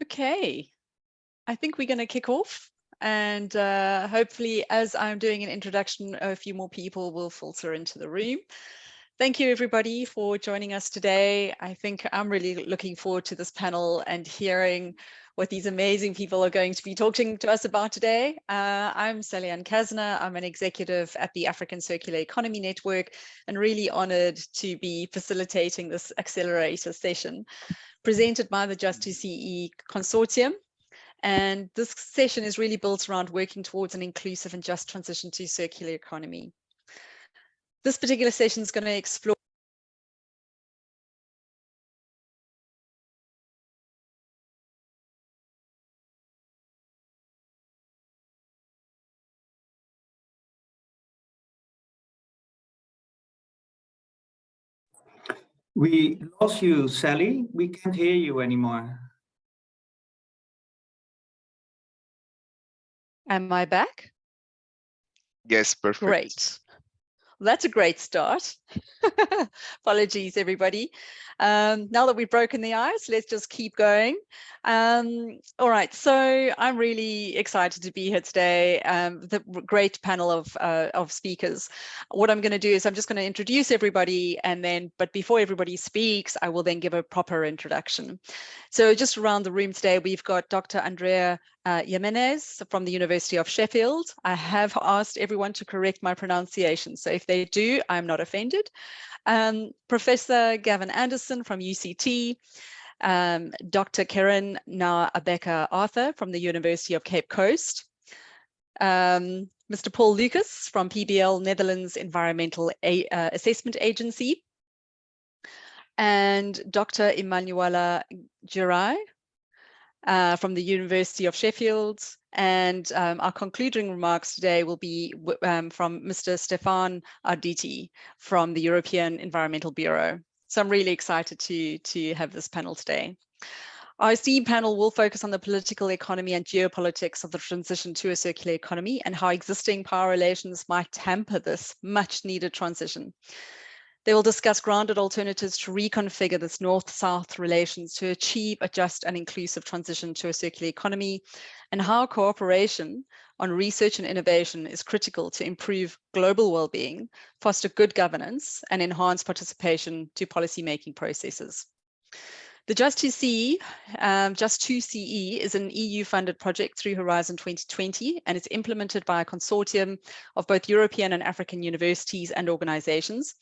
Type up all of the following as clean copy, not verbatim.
Okay, I think we're going to kick off, and hopefully as I'm doing an introduction, a few more people will filter into the room. Thank you everybody for joining us today. I think I'm really looking forward to this panel and hearing what these amazing people are going to be talking to us about today. I'm Sally-Ann Kasner. I'm an executive at the African Circular Economy Network and really honored to be facilitating this accelerator session presented by the JUST2CE consortium. And this session is really built around working towards an inclusive and just transition to circular economy. This particular session is going to explore We lost you, Sally. We can't hear you anymore. Am I back? Yes, perfect. Great. Well, that's a great start. Apologies, everybody. Now that we've broken the ice, let's just keep going. All right, so I'm really excited to be here today. The great panel of speakers. What I'm going to do is I'm just going to introduce everybody, and then, but before everybody speaks, I will then give a proper introduction. So just around the room today, we've got Dr. Andrea Jimenez from the University of Sheffield. I have asked everyone to correct my pronunciation, so if they do, I'm not offended. Professor Gavin Anderson from UCT, Dr. Karen Abeka Arthur from the University of Cape Coast, Mr. Paul Lucas from PBL Netherlands Environmental Assessment Agency, and Dr. Emanuela Girai from the University of Sheffield. And our concluding remarks today will be from Mr. Stefan Arditi from the European Environmental Bureau. So I'm really excited to have this panel today. Our esteemed panel will focus on the political economy and geopolitics of the transition to a circular economy and how existing power relations might hamper this much needed transition. They will discuss grounded alternatives to reconfigure this north-south relations to achieve a just and inclusive transition to a circular economy, and how cooperation on research and innovation is critical to improve global well-being, foster good governance, and enhance participation to policy-making processes. The JUST2CE, JUST2CE is an EU-funded project through Horizon 2020, and it's implemented by a consortium of both European and African universities and organizations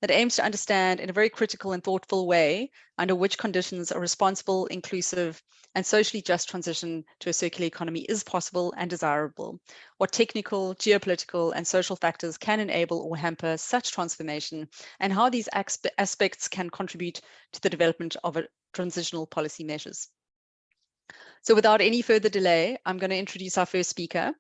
that aims to understand in a very critical and thoughtful way under which conditions a responsible, inclusive, and socially just transition to a circular economy is possible and desirable, what technical, geopolitical, and social factors can enable or hamper such transformation, and how these aspects can contribute to the development of a transitional policy measures. So without any further delay, I'm going to introduce our first speaker,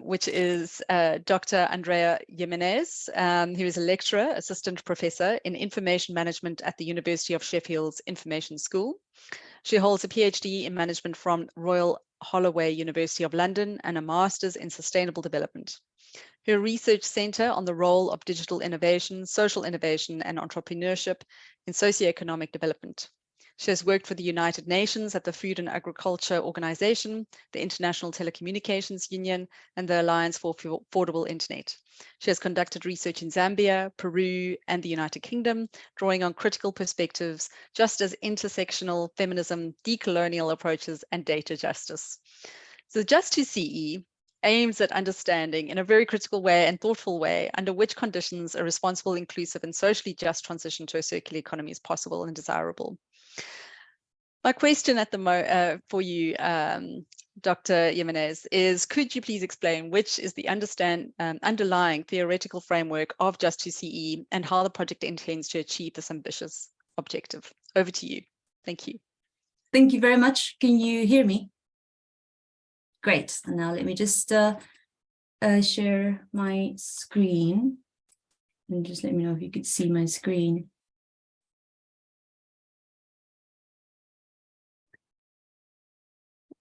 which is Dr. Andrea Jimenez, who is a lecturer, assistant professor in information management at the University of Sheffield's Information School. She holds a PhD in management from Royal Holloway University of London and a master's in sustainable development. Her research centre on the role of digital innovation, social innovation, and entrepreneurship in socioeconomic development. She has worked for the United Nations at the Food and Agriculture Organization, the International Telecommunications Union, and the Alliance for Affordable Internet. She has conducted research in Zambia, Peru, and the United Kingdom, drawing on critical perspectives, just as intersectional feminism, decolonial approaches, and data justice. So JUST2CE aims at understanding in a very critical way and thoughtful way under which conditions a responsible, inclusive, and socially just transition to a circular economy is possible and desirable. My question at the for you, Dr. Jimenez, is could you please explain which is the underlying theoretical framework of JUST2CE and how the project intends to achieve this ambitious objective? Over to you. Thank you. Thank you very much. Can you hear me? Great. And now let me just share my screen. And just let me know if you could see my screen.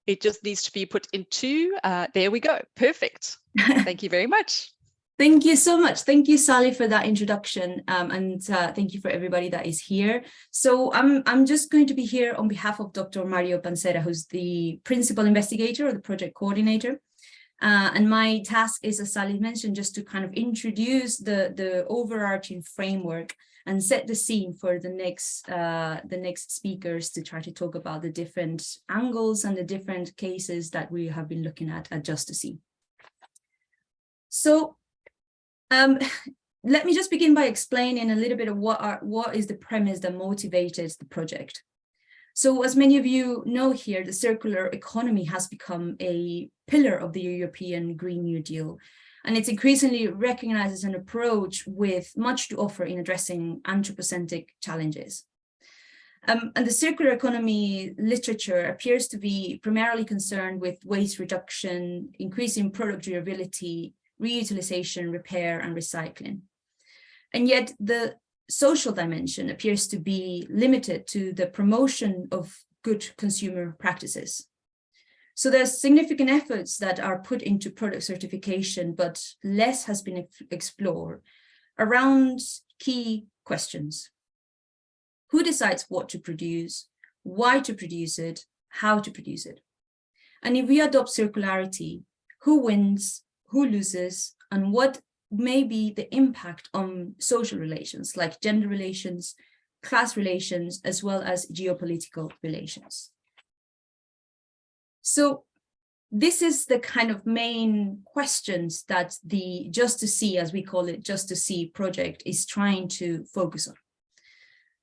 It just needs to be put into, there we go. Perfect. Thank you very much. Thank you so much. Thank you, Sally, for that introduction, and thank you for everybody that is here. So I'm just going to be here on behalf of Dr. Mario Pancera, who's the principal investigator or the project coordinator. And my task is, as Sally mentioned, just to kind of introduce the overarching framework and set the scene for the next speakers to try to talk about the different angles and the different cases that we have been looking at JUST2CE. So let me just begin by explaining a little bit of what is the premise that motivated the project. So as many of you know here, the circular economy has become a pillar of the European Green New Deal, and it's increasingly recognized as an approach with much to offer in addressing anthropocentric challenges. And the circular economy literature appears to be primarily concerned with waste reduction, increasing product durability, reutilization, repair, and recycling. And yet the social dimension appears to be limited to the promotion of good consumer practices. So there's significant efforts that are put into product certification, but less has been explored around key questions. Who decides what to produce, why to produce it, how to produce it? And if we adopt circularity, who wins, who loses, and what may be the impact on social relations like gender relations, class relations, as well as geopolitical relations. So this is the kind of main questions that the JUST2CE, as we call it, JUST2CE project is trying to focus on.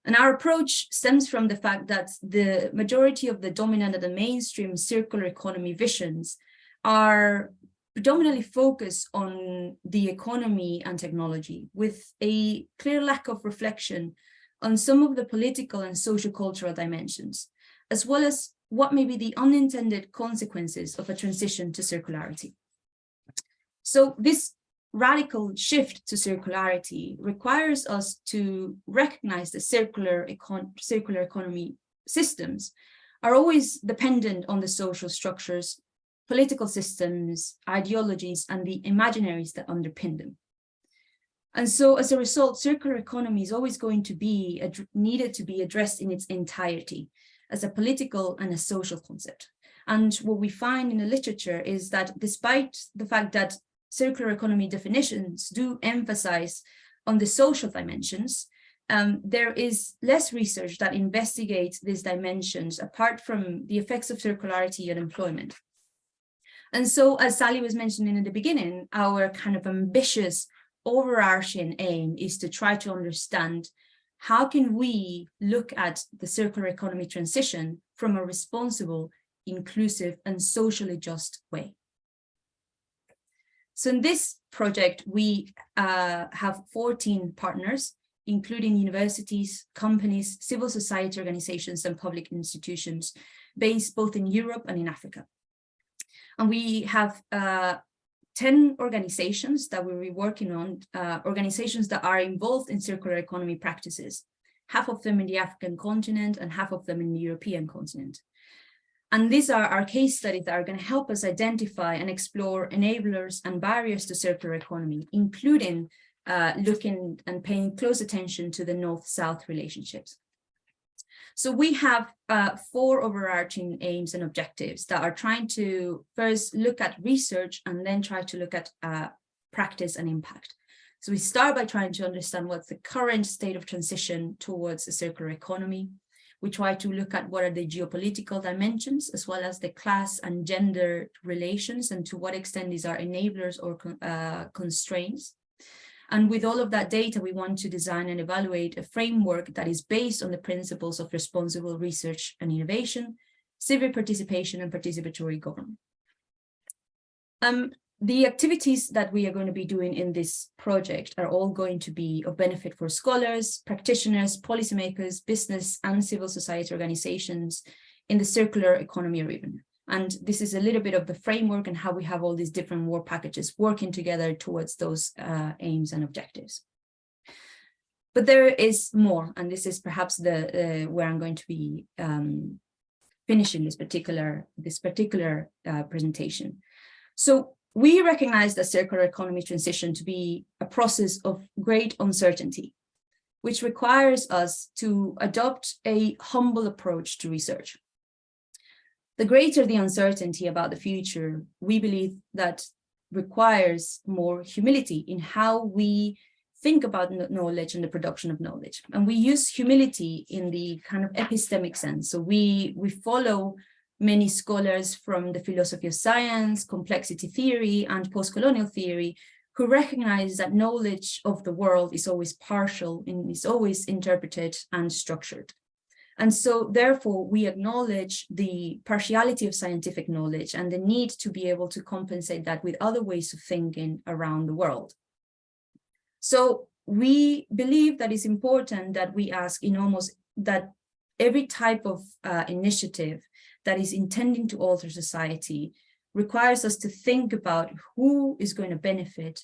And our approach stems from the fact that the majority of the dominant and the mainstream circular economy visions are predominantly focused on the economy and technology, with a clear lack of reflection on some of the political and socio-cultural dimensions, as well as what may be the unintended consequences of a transition to circularity. So this radical shift to circularity requires us to recognize the circular economy systems are always dependent on the social structures, political systems, ideologies, and the imaginaries that underpin them. And so as a result, circular economy is always going to be needed to be addressed in its entirety as a political and a social concept. And what we find in the literature is that despite the fact that circular economy definitions do emphasize on the social dimensions, there is less research that investigates these dimensions apart from the effects of circularity on employment. And so, as Sally was mentioning in the beginning, our kind of ambitious overarching aim is to try to understand how can we look at the circular economy transition from a responsible, inclusive, and socially just way. So in this project, we have 14 partners, including universities, companies, civil society organizations, and public institutions based both in Europe and in Africa. And we have 10 organizations that we'll be working on, organizations that are involved in circular economy practices, half of them in the African continent and half of them in the European continent. And these are our case studies that are going to help us identify and explore enablers and barriers to circular economy, including looking and paying close attention to the North-South relationships. So we have 4 overarching aims and objectives that are trying to first look at research and then try to look at practice and impact. So we start by trying to understand what's the current state of transition towards a circular economy. We try to look at what are the geopolitical dimensions, as well as the class and gender relations, and to what extent these are enablers or constraints. And with all of that data, we want to design and evaluate a framework that is based on the principles of responsible research and innovation, civic participation, and participatory government. The activities that we are going to be doing in this project are all going to be of benefit for scholars, practitioners, policymakers, business, and civil society organizations in the circular economy arena. And this is a little bit of the framework and how we have all these different work packages working together towards those aims and objectives. But there is more, and this is perhaps the where I'm going to be finishing this particular presentation. So we recognize the circular economy transition to be a process of great uncertainty, which requires us to adopt a humble approach to research. The greater the uncertainty about the future, we believe that requires more humility in how we think about knowledge and the production of knowledge. And we use humility in the kind of epistemic sense. So we follow many scholars from the philosophy of science, complexity theory, and post-colonial theory, who recognize that knowledge of the world is always partial and is always interpreted and structured. And so therefore we acknowledge the partiality of scientific knowledge and the need to be able to compensate that with other ways of thinking around the world. So we believe that it's important that we ask in almost that every type of initiative that is intending to alter society requires us to think about who is going to benefit,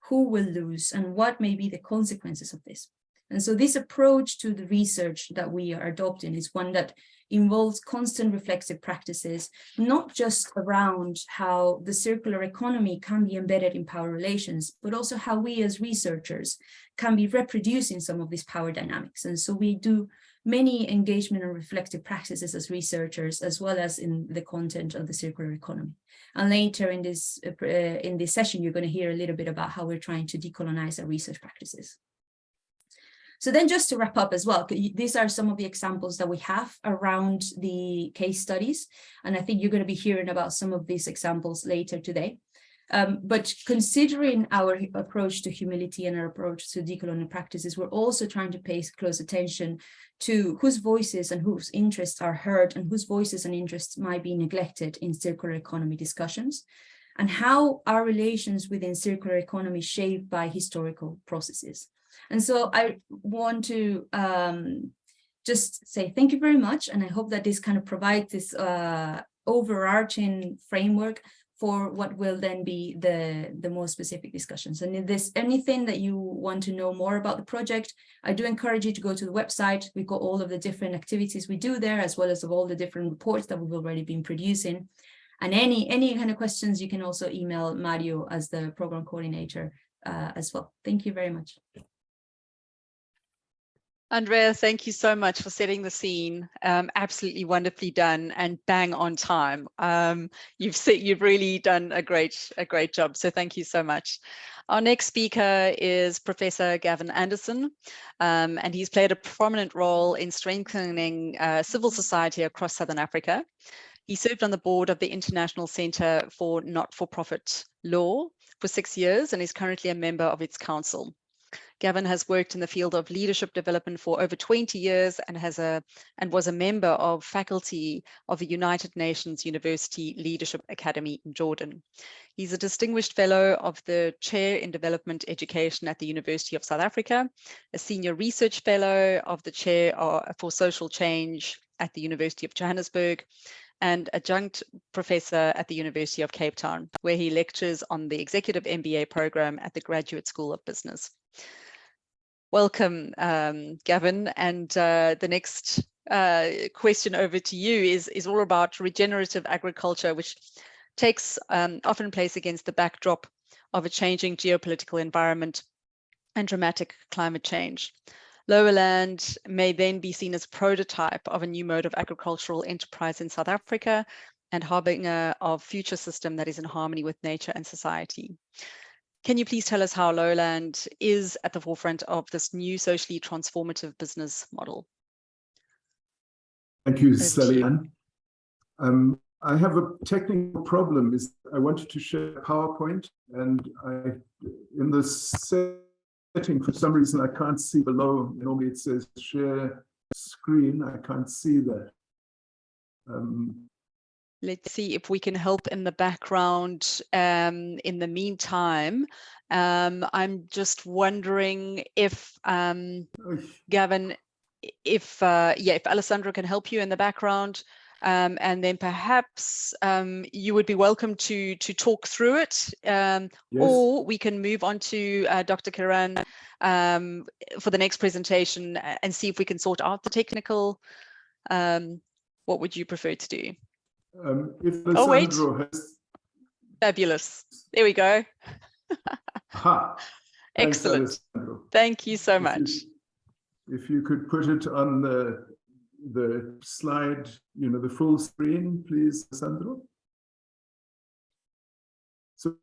who will lose, and what may be the consequences of this. And so this approach to the research that we are adopting is one that involves constant reflexive practices, not just around how the circular economy can be embedded in power relations, but also how we as researchers can be reproducing some of these power dynamics. And so we do many engagement and reflective practices as researchers, as well as in the content of the circular economy. And later in this session, you're going to hear a little bit about how we're trying to decolonize our research practices. So then just to wrap up as well, these are some of the examples that we have around the case studies. And I think you're going to be hearing about some of these examples later today. But considering our approach to humility and our approach to decolonial practices, we're also trying to pay close attention to whose voices and whose interests are heard and whose voices and interests might be neglected in circular economy discussions, and how our relations within circular economy shaped by historical processes. And so I want to just say thank you very much. And I hope that this kind of provides this overarching framework for what will then be the more specific discussions. And if there's anything that you want to know more about the project, I do encourage you to go to the website. We've got all of the different activities we do there, as well as of all the different reports that we've already been producing. And any kind of questions, you can also email Mario as the program coordinator as well. Thank you very much. Andrea, thank you so much for setting the scene. Absolutely wonderfully done and bang on time. You've really done a great job. So thank you so much. Our next speaker is Professor Gavin Anderson, and he's played a prominent role in strengthening civil society across Southern Africa. He served on the board of the International Centre for Not-for-Profit Law for 6 years and is currently a member of its council. Gavin has worked in the field of leadership development for over 20 years and was a member of faculty of the United Nations University Leadership Academy in Jordan. He's a distinguished fellow of the Chair in Development Education at the University of South Africa, a senior research fellow of the Chair for Social Change at the University of Johannesburg, and adjunct professor at the University of Cape Town, where he lectures on the Executive MBA program at the Graduate School of Business. Welcome, Gavin. And the next question over to you is all about regenerative agriculture, which takes often place against the backdrop of a changing geopolitical environment and dramatic climate change. Lower land may then be seen as a prototype of a new mode of agricultural enterprise in South Africa and harbinger of future system that is in harmony with nature and society. Can you please tell us how lowland is at the forefront of this new socially transformative business model? Thank you, Sally Ann. I have a technical problem. I wanted to share PowerPoint, and in this setting, for some reason, I can't see below. Normally it says share screen. I can't see that. Let's see if we can help in the background. In the meantime, I'm just wondering if Gavin, if Alessandro can help you in the background, and then perhaps you would be welcome to talk through it, yes. Or we can move on to Dr. Kiran for the next presentation and see if we can sort out the technical. What would you prefer to do? If Alessandro has Fabulous. There we go. Aha. Thanks, Excellent. Alessandro. Thank you so If much. If you could put it on the slide, the full screen, please, Alessandro. So,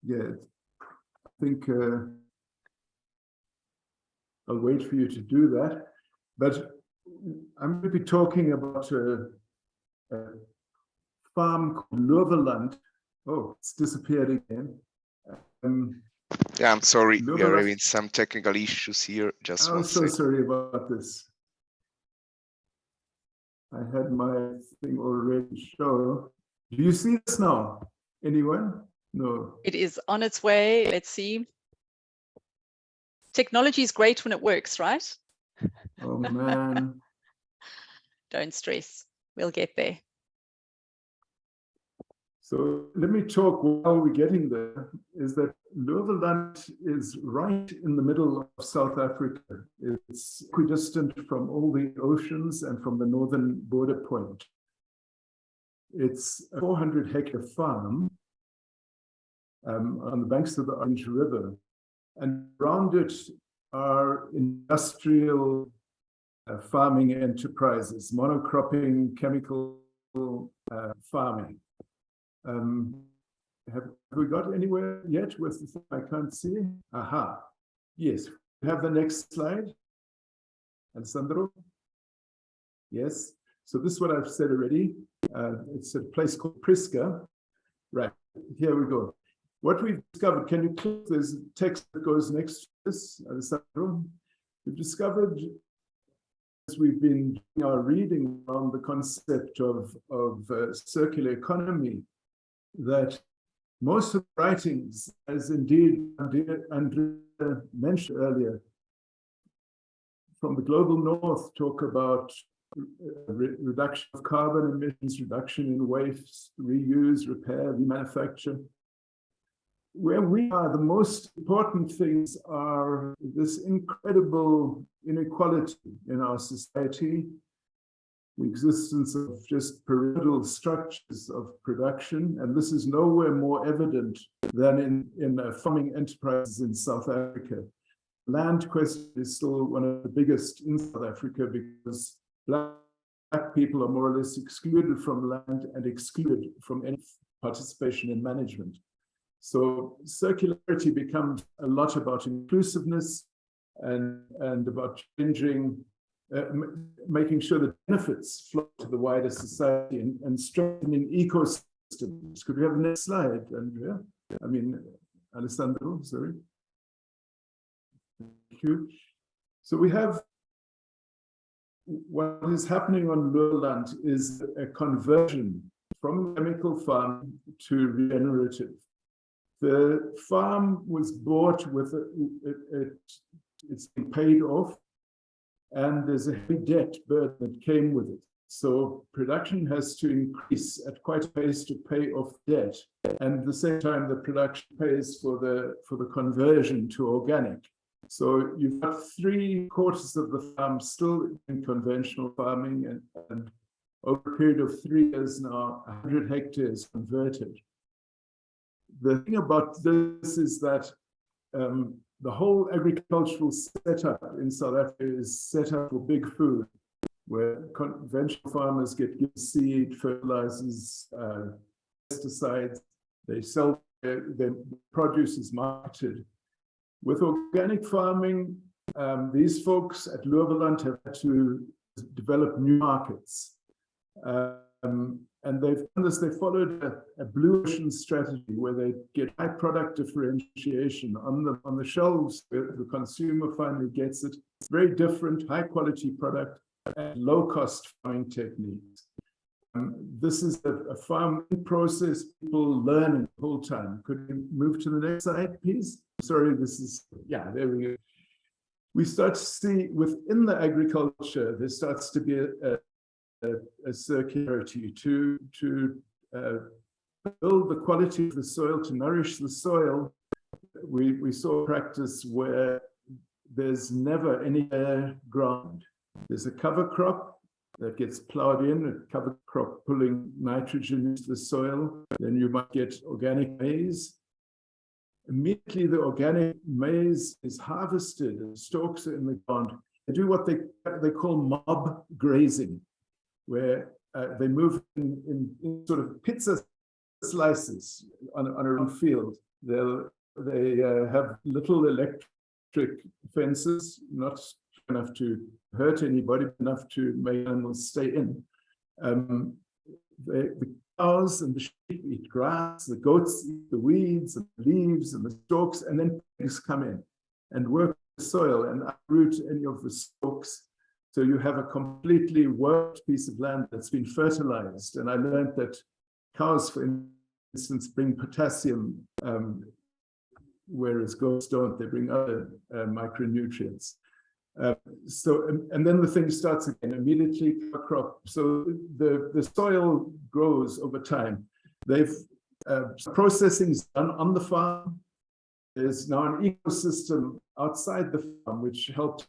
yeah, I think I'll wait for you to do that. But I'm going to be talking about a farm called Loveland. Oh, it's disappeared again. Yeah, I'm sorry. We are Loveland. having some technical issues here. Just I'm one so second. sorry about this. I had my thing already shown. Do you see this now? Anyone? No. It is on its way. Let's see. Technology is great when it works, right? Oh man. Don't stress. We'll get there. So let me talk while we're getting there, is that Loveland is right in the middle of South Africa. It's equidistant from all the oceans and from the northern border point. It's a 400-hectare farm on the banks of the Orange River. And around it are industrial farming enterprises, monocropping, chemical farming. Have we got anywhere yet with the thing I can't see? Aha. Yes. Have the next slide. Alessandro? Yes. So this is what I've said already. It's a place called Prisca. Right. Here we go. What we've discovered, can you click this text that goes next to this, Alessandro? We've discovered, as we've been doing our reading on the concept of circular economy, that most of the writings, as indeed Andrea mentioned earlier, from the global north talk about reduction of carbon emissions, reduction in waste, reuse, repair, remanufacture. Where we are, the most important things are this incredible inequality in our society, the existence of just pyramidal structures of production, and this is nowhere more evident than in farming enterprises in South Africa. Land question is still one of the biggest in South Africa because Black people are more or less excluded from land and excluded from any participation in management. So circularity becomes a lot about inclusiveness and about changing, making sure that benefits flow to the wider society and strengthening ecosystems. Could we have the next slide, Andrea? I mean, Alessandro, sorry. Thank you. So we have, what is happening on Loveland is a conversion from chemical farm to regenerative. The farm was bought with it's been paid off, and there's a heavy debt burden that came with it. So production has to increase at quite a pace to pay off debt, and at the same time the production pays for the conversion to organic. So you've got 3/4 of the farm still in conventional farming, and over a period of 3 years now, 100 hectares converted. The thing about this is that the whole agricultural setup in South Africa is set up for big food, where conventional farmers get given seed, fertilizers, pesticides. They sell their produce is marketed. With organic farming, these folks at Loveland have had to develop new markets. And they've done this, they followed a blue ocean strategy where they get high product differentiation on the shelves where the consumer finally gets it. It's very different, high quality product and low cost farming techniques. This is a farming process, people learning the whole time. Could we move to the next slide, please? Sorry, this is, yeah, there we go. We start to see within the agriculture, there starts to be a circularity to build the quality of the soil, to nourish the soil. We saw practice where there's never any bare ground. There's a cover crop, that gets plowed in, a cover crop pulling nitrogen into the soil. Then you might get organic maize. Immediately the organic maize is harvested and stalks are in the ground. They do what they call mob grazing, where they move in sort of pizza slices on a round field. They have little electric fences, not enough to hurt anybody, enough to make animals stay in. The cows and the sheep eat grass, the goats eat the weeds and the leaves and the stalks, and then pigs come in and work the soil and uproot any of the stalks. So you have a completely worked piece of land that's been fertilized. And I learned that cows, for instance, bring potassium, whereas goats don't. They bring other micronutrients. And then the thing starts again, immediately a crop. So the soil grows over time. They've processing's done on the farm. There's now an ecosystem outside the farm which helps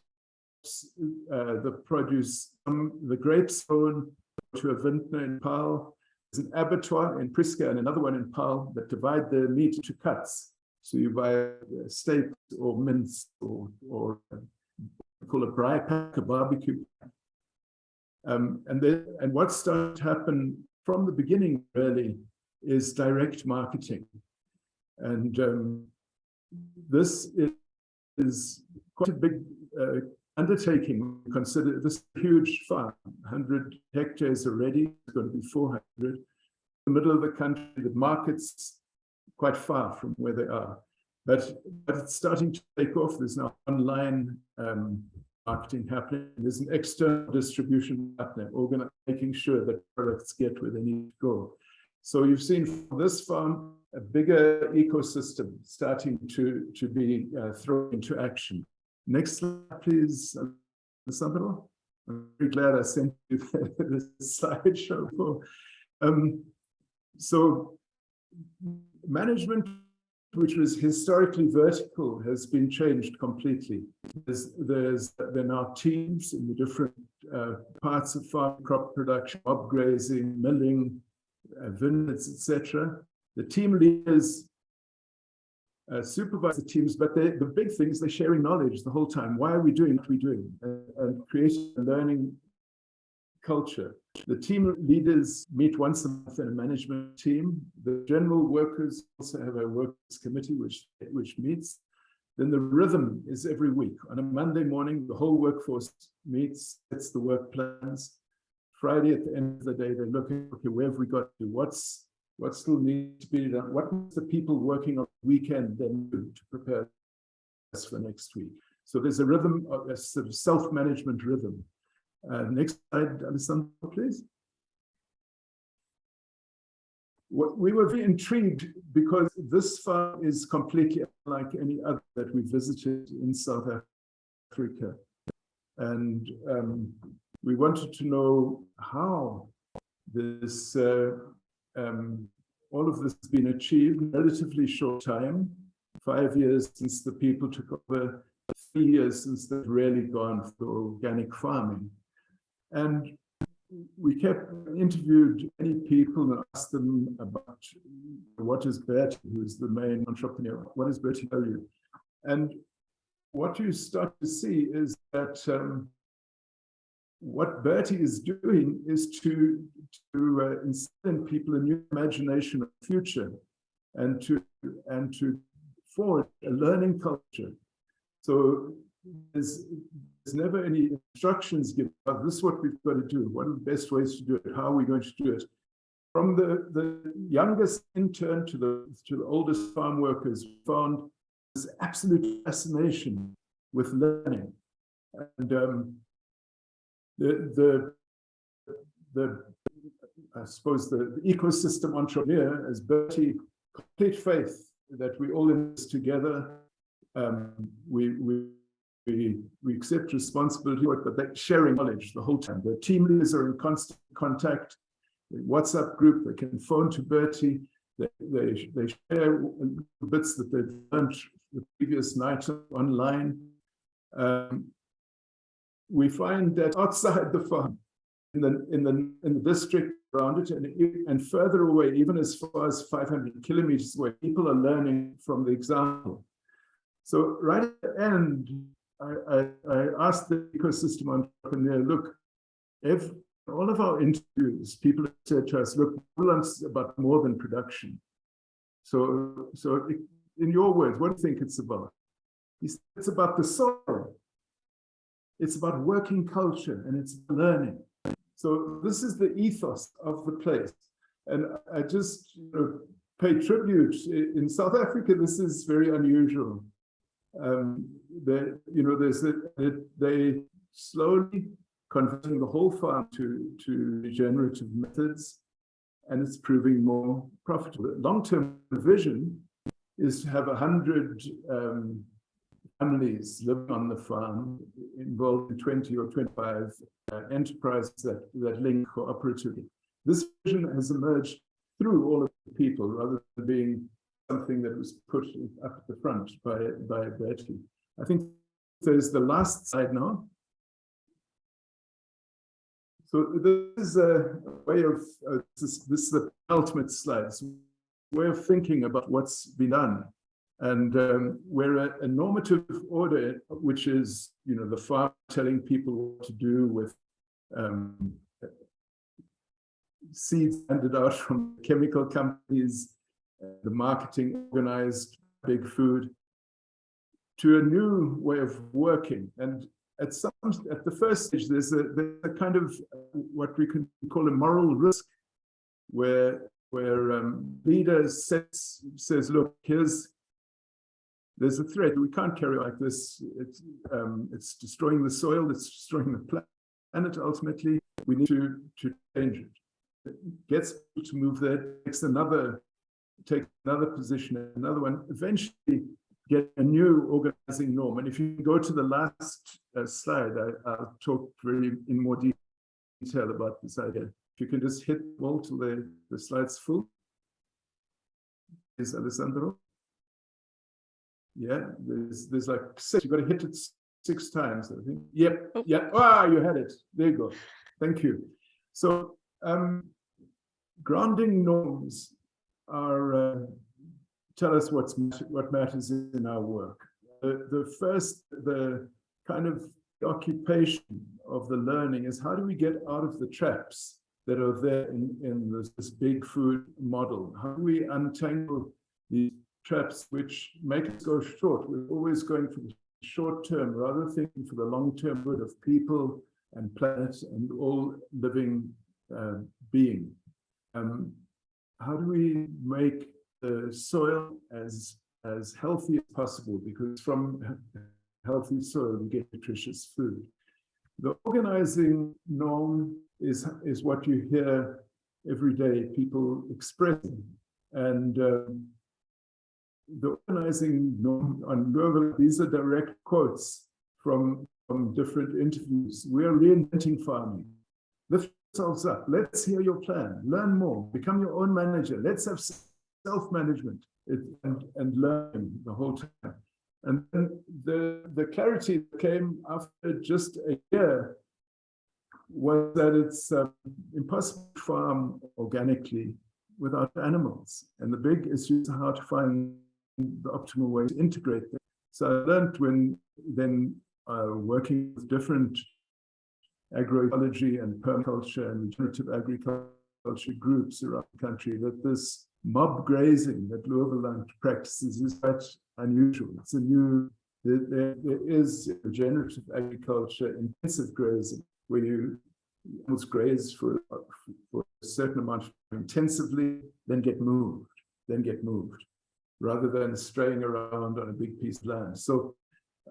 the produce. The grapes grown to a vintner in Paarl. There's an abattoir in Priska and another one in Paarl that divide the meat into cuts. So you buy a steak or mince or call a braai pack, a barbecue pack. And what started to happen from the beginning really is direct marketing. And this is quite a big undertaking. Consider this huge farm, 100 hectares already, it's going to be 400. In the middle of the country, the market's quite far from where they are. But it's starting to take off. There's now online marketing happening. There's an external distribution partner making sure that products get where they need to go. So you've seen from this farm a bigger ecosystem starting to be thrown into action. Next slide, please, Sandro. I'm very glad I sent you the slideshow. So management, which was historically vertical, has been changed completely. There are now teams in the different parts of farm crop production, upgrazing, milling, vineyards, etc. The team leaders supervise the teams, but the big thing is they're sharing knowledge the whole time. Why are we doing what we're doing? And creating a learning culture. The team leaders meet once a month in a management team. The general workers also have a workers committee which meets. Then the rhythm is every week. On a Monday morning, the whole workforce meets, sets the work plans. Friday at the end of the day, they look at, okay, where have we got to? What still needs to be done? What must the people working on the weekend then do to prepare us for next week? So there's a rhythm, a sort of self-management rhythm. Next slide, Alessandro, please. We were very intrigued because this farm is completely unlike any other that we visited in South Africa. And we wanted to know how this, all of this has been achieved in a relatively short time, 5 years since the people took over, 3 years since they've really gone for organic farming. And we interviewed many people and asked them about what is Bertie, who is the main entrepreneur, what does Bertie value? And what you start to see is that what Bertie is doing is to instill in people a new imagination of the future and to forge a learning culture. So there's never any instructions given about this is what we've got to do. What are the best ways to do it? How are we going to do it? From the youngest intern to the oldest farm workers found this absolute fascination with learning. And I suppose the ecosystem entrepreneur, as Bertie, complete faith that we all in this together. We accept responsibility, but they're sharing knowledge the whole time. The team leaders are in constant contact. The WhatsApp group, they can phone to Bertie. They share bits that they've learned the previous night online. We find that outside the farm, the district around it, and further away, even as far as 500 kilometers away, people are learning from the example. So right at the end, I asked the ecosystem entrepreneur, look, if all of our interviews, people have said to us, look, it's about more than production. So in your words, what do you think it's about? He said, it's about the soil. It's about working culture, and it's learning. So this is the ethos of the place. And I just pay tribute. In South Africa, this is very unusual. They slowly converting the whole farm to regenerative methods, and it's proving more profitable. The long-term vision is to have 100 families living on the farm, involved in 20 or 25 enterprises that link cooperatively. This vision has emerged through all of the people, rather than being something that was put up at the front by Bertie. I think there's the last slide now. So this is a way of, this is the ultimate slide, it's a way of thinking about what's been done. And we're a normative order, which is, the farm telling people what to do with seeds handed out from chemical companies, the marketing organized, big food, to a new way of working. And at the first stage, there's a kind of what we can call a moral risk, where leader says, look, there's a threat. We can't carry on like this. It's destroying the soil. It's destroying the planet. Ultimately, we need to change it. It gets people to move there. Take another position, another one. Eventually, get a new organizing norm. And if you go to the last slide, I'll talk in more detail about this idea. If you can just hit all till the slide's full. Is Alessandro? Yeah, there's like 6. You've got to hit it 6 times, I think. Yep, yeah. Ah, you had it. There you go. Thank you. So, grounding norms are tell us what matters in our work. The kind of occupation of the learning is, how do we get out of the traps that are there in this big food model? How do we untangle these traps which make us go short? We're always going for the short term rather than thinking for the long term good of people and planet and all living being. How do we make the soil as healthy as possible? Because from healthy soil we get nutritious food. The organizing norm is what you hear every day people expressing, and the organizing norm on Google, these are direct quotes from different interviews. We're reinventing farming. Lift yourselves up. Let's hear your plan. Learn more. Become your own manager. Let's have self-management and learn the whole time. And then the clarity that came after just a year was that it's impossible to farm organically without animals. And the big issue is how to find the optimal way to integrate them. So I learned working with different agroecology and permaculture and regenerative agriculture groups around the country that this mob grazing that Louisville practices is quite unusual. It's there is regenerative agriculture, intensive grazing, where you almost graze for a certain amount of time intensively, then get moved, rather than straying around on a big piece of land. So,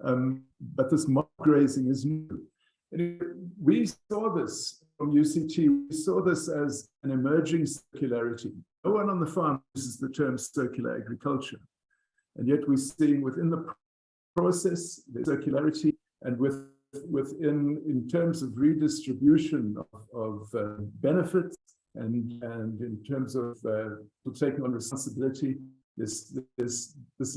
but this mob grazing is new. And we saw this from UCT, we saw this as an emerging circularity. No one on the farm uses the term circular agriculture. And yet we're seeing within the process, the circularity, and in terms of redistribution of benefits, and in terms of taking on responsibility, this is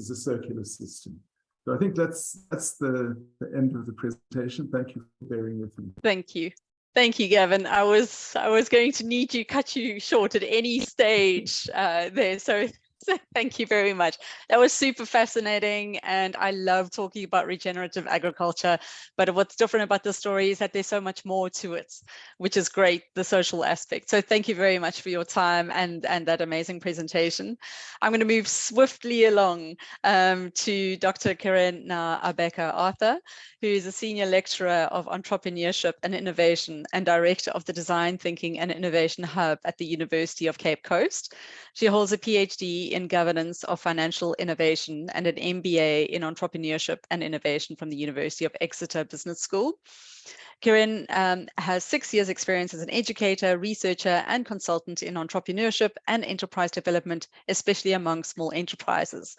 a circular system. So I think that's the end of the presentation. Thank you for bearing with me. Thank you. Thank you, Gavin. I was going to need to cut you short at any stage there. So thank you very much. That was super fascinating. And I love talking about regenerative agriculture. But what's different about this story is that there's so much more to it, which is great, the social aspect. So thank you very much for your time and that amazing presentation. I'm going to move swiftly along to Dr. Karen Abeka-Arthur, who is a senior lecturer of entrepreneurship and innovation and director of the Design Thinking and Innovation Hub at the University of Cape Coast. She holds a PhD in governance of financial innovation and an MBA in entrepreneurship and innovation from the University of Exeter Business School. Karen has 6 years experience as an educator, researcher, and consultant in entrepreneurship and enterprise development, especially among small enterprises.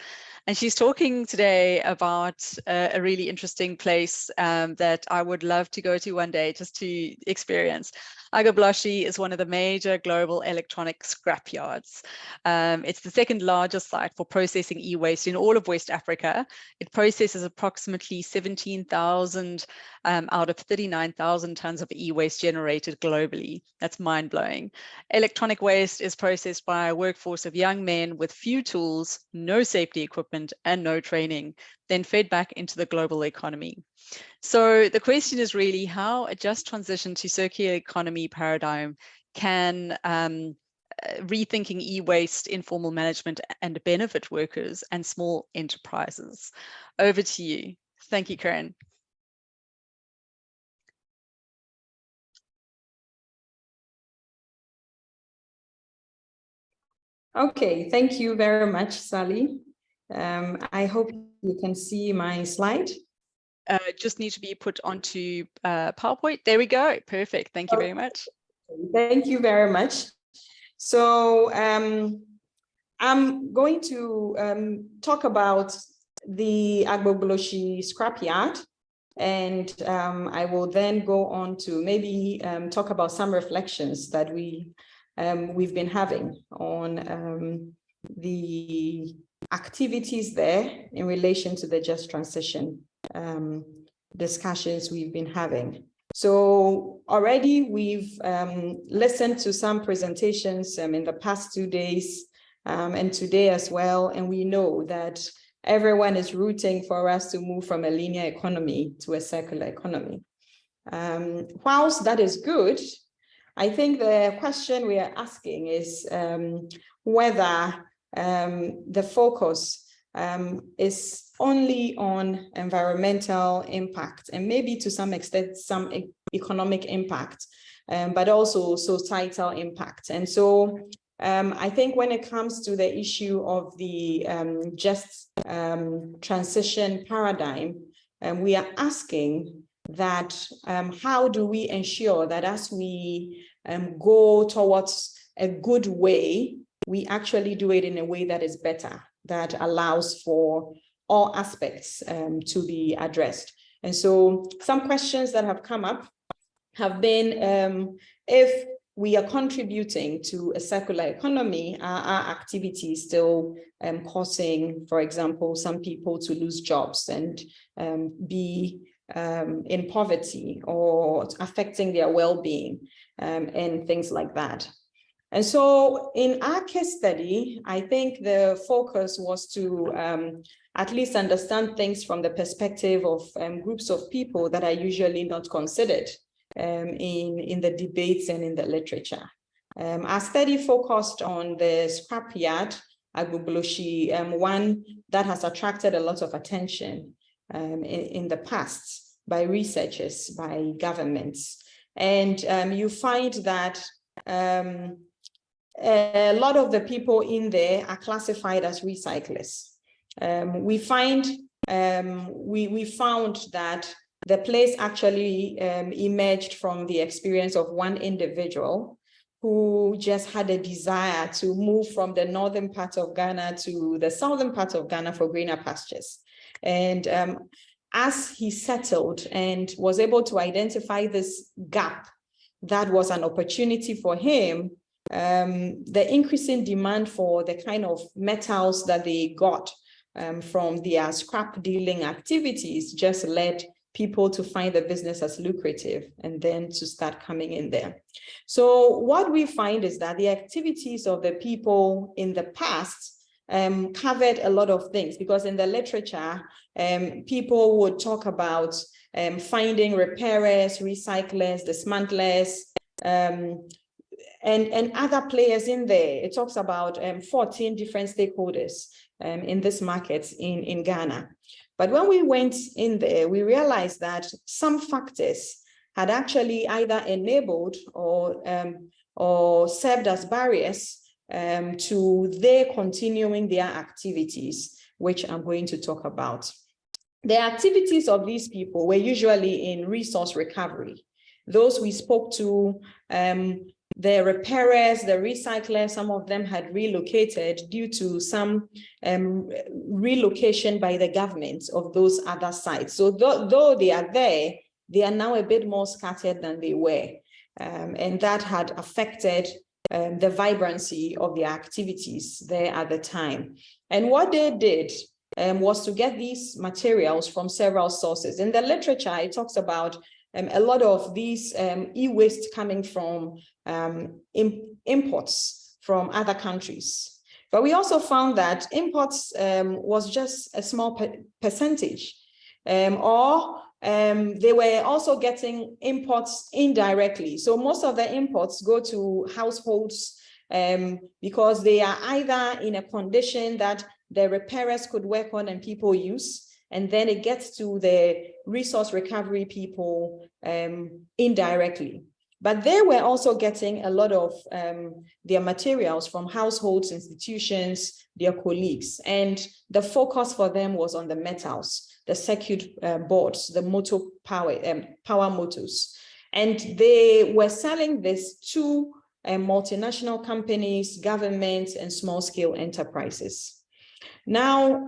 And she's talking today about a really interesting place that I would love to go to one day just to experience. Agabloshi is one of the major global electronic scrapyards. It's the second largest site for processing e-waste in all of West Africa. It processes approximately 17,000 out of 39,000 tons of e-waste generated globally. That's mind-blowing. Electronic waste is processed by a workforce of young men with few tools, no safety equipment, and no training, then fed back into the global economy. So the question is really how a just transition to circular economy paradigm can rethinking e-waste, informal management, and benefit workers and small enterprises. Over to you. Thank you, Karen. Okay, thank you very much, Sally. I hope you can see my slide. Just need to be put onto PowerPoint. There we go. Perfect. Thank you very much. Thank you very much. So I'm going to talk about the Agbogbloshie scrapyard, and I will then go on to maybe talk about some reflections that we've been having on the activities there in relation to the just transition discussions we've been having. So already we've listened to some presentations in the past 2 days and today as well, and we know that everyone is rooting for us to move from a linear economy to a circular economy. Whilst that is good, I think the question we are asking is whether the focus is only on environmental impact and maybe to some extent some economic impact, but also societal impact. And so I think when it comes to the issue of the just transition paradigm, we are asking that how do we ensure that as we go towards a good way, we actually do it in a way that is better, that allows for all aspects to be addressed. And so some questions that have come up have been if we are contributing to a circular economy, are our activities still causing, for example, some people to lose jobs and be in poverty or affecting their well-being and things like that. And so in our case study, I think the focus was to at least understand things from the perspective of groups of people that are usually not considered in the debates and in the literature. Our study focused on the scrapyard, Agbogbloshie, one that has attracted a lot of attention in the past by researchers, by governments. And you find that a lot of the people in there are classified as recyclers. We found that the place actually emerged from the experience of one individual who just had a desire to move from the northern part of Ghana to the southern part of Ghana for greener pastures. And as he settled and was able to identify this gap that was an opportunity for him, the increasing demand for the kind of metals that they got from their scrap dealing activities just led people to find the business as lucrative and then to start coming in there. So what we find is that the activities of the people in the past covered a lot of things, because in the literature, people would talk about finding repairers, recyclers, dismantlers, and other players in there. It talks about 14 different stakeholders in this market in Ghana. But when we went in there, we realized that some factors had actually either enabled or served as barriers to their continuing their activities, which I'm going to talk about. The activities of these people were usually in resource recovery. Those we spoke to, the repairers, the recyclers, some of them had relocated due to some relocation by the government of those other sites. So though they are there, they are now a bit more scattered than they were. And that had affected the vibrancy of the activities there at the time. And what they did was to get these materials from several sources. In the literature, it talks about a lot of these e-waste coming from imports from other countries. But we also found that imports was just a small percentage, or they were also getting imports indirectly. So most of the imports go to households because they are either in a condition that the repairers could work on and people use, and then it gets to the resource recovery people indirectly. But they were also getting a lot of their materials from households, institutions, their colleagues. And the focus for them was on the metals, the circuit boards, the motor power motors. And they were selling this to multinational companies, governments, and small-scale enterprises. Now,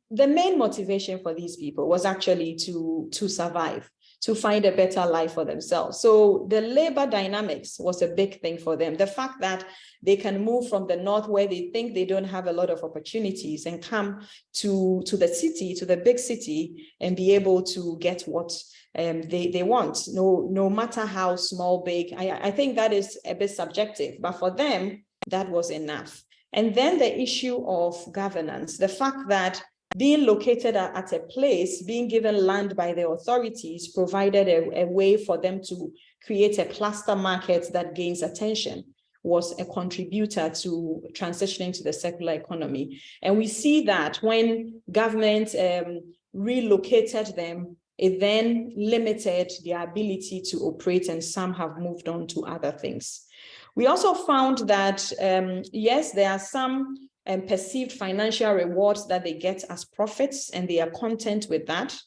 the main motivation for these people was actually to survive, to find a better life for themselves. So the labor dynamics was a big thing for them. The fact that they can move from the north where they think they don't have a lot of opportunities and come to the city, to the big city, and be able to get what they want, no matter how small, big. I think that is a bit subjective, but for them, that was enough. And then the issue of governance, the fact that being located at a place, being given land by the authorities provided a way for them to create a cluster market that gains attention, was a contributor to transitioning to the circular economy. And we see that when government relocated them, it then limited their ability to operate, and some have moved on to other things. We also found that, yes, there are some perceived financial rewards that they get as profits, and they are content with that.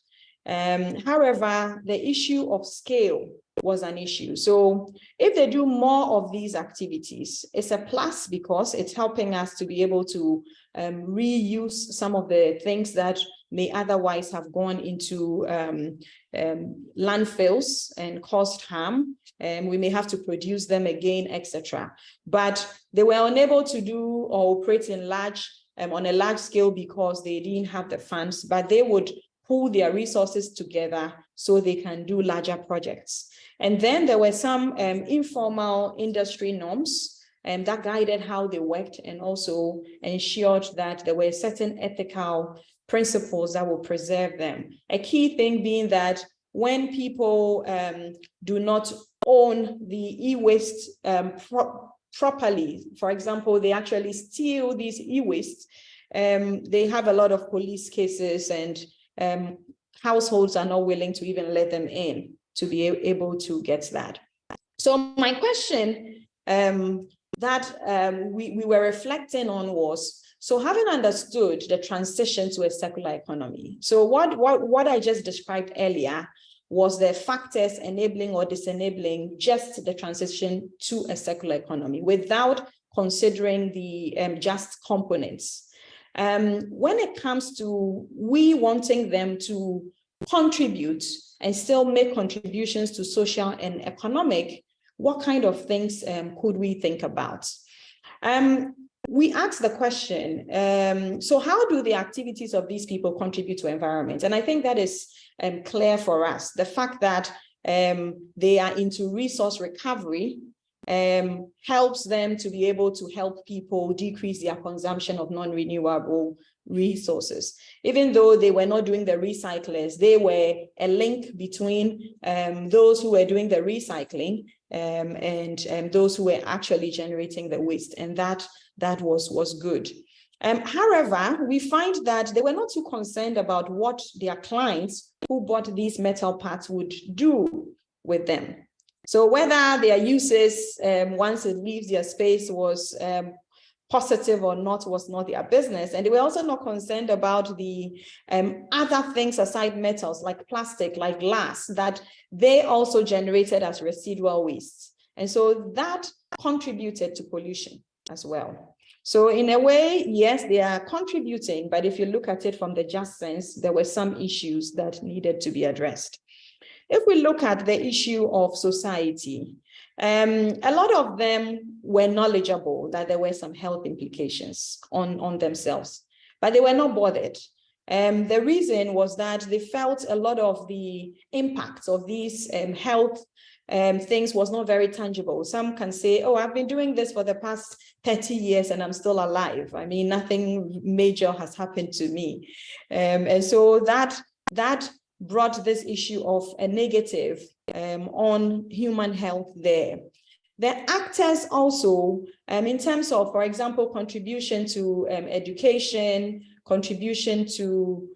However, the issue of scale was an issue. So if they do more of these activities, it's a plus because it's helping us to be able to reuse some of the things that may otherwise have gone into landfills and caused harm. We may have to produce them again, etc. But they were unable to do or operate in on a large scale because they didn't have the funds, but they would pool their resources together so they can do larger projects. And then there were some informal industry norms that guided how they worked, and also ensured that there were certain ethical principles that will preserve them. A key thing being that when people do not own the e-waste properly, for example, they actually steal these e-waste, they have a lot of police cases, and households are not willing to even let them in to be able to get that. So my question that we were reflecting on was, so having understood the transition to a circular economy, so what I just described earlier was the factors enabling or disenabling just the transition to a circular economy without considering the just components. When it comes to we wanting them to contribute and still make contributions to social and economic, what kind of things could we think about? we asked the question, so how do the activities of these people contribute to environment? And I think that is clear for us. The fact that they are into resource recovery helps them to be able to help people decrease their consumption of non-renewable resources. Even though they were not doing the recyclers, they were a link between those who were doing the recycling and those who were actually generating the waste, and that was good. However, we find that they were not too concerned about what their clients who bought these metal parts would do with them. So whether their uses once it leaves their space was positive or not was not their business. And they were also not concerned about the other things aside metals like plastic, like glass, that they also generated as residual waste. And so that contributed to pollution as well. So in a way, yes, they are contributing, but if you look at it from the just sense, there were some issues that needed to be addressed. If we look at the issue of society, a lot of them were knowledgeable that there were some health implications on themselves, but they were not bothered. The reason was that they felt a lot of the impacts of these health things was not very tangible. Some can say, oh, I've been doing this for the past 30 years and I'm still alive. I mean, nothing major has happened to me. And so that brought this issue of a negative on human health there. The actors also, in terms of, for example, contribution to education, contribution to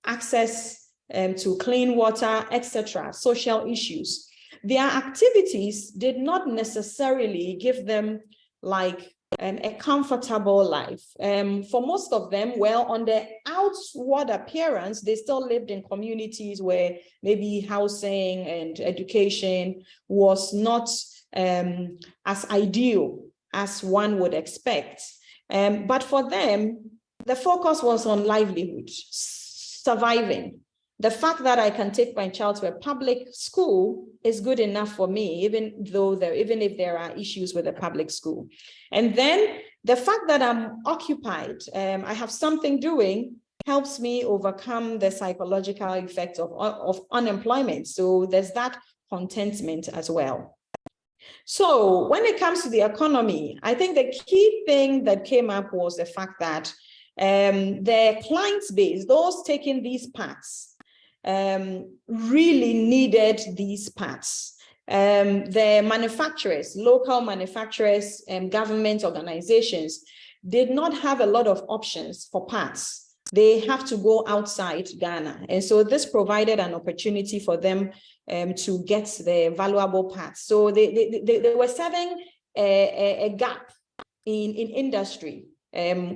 access to clean water, etc., social issues, their activities did not necessarily give them like a comfortable life. For most of them, well, on the outward appearance, they still lived in communities where maybe housing and education was not as ideal as one would expect. But for them, the focus was on livelihood, surviving. The fact that I can take my child to a public school is good enough for me, even if there are issues with a public school. And then the fact that I'm occupied, I have something doing, helps me overcome the psychological effects of unemployment. So there's that contentment as well. So when it comes to the economy, I think the key thing that came up was the fact that the client base, those taking these parts, really needed these parts. The manufacturers, local manufacturers and government organizations did not have a lot of options for parts. They have to go outside Ghana. And so this provided an opportunity for them to get the valuable parts. So they were serving a gap in industry,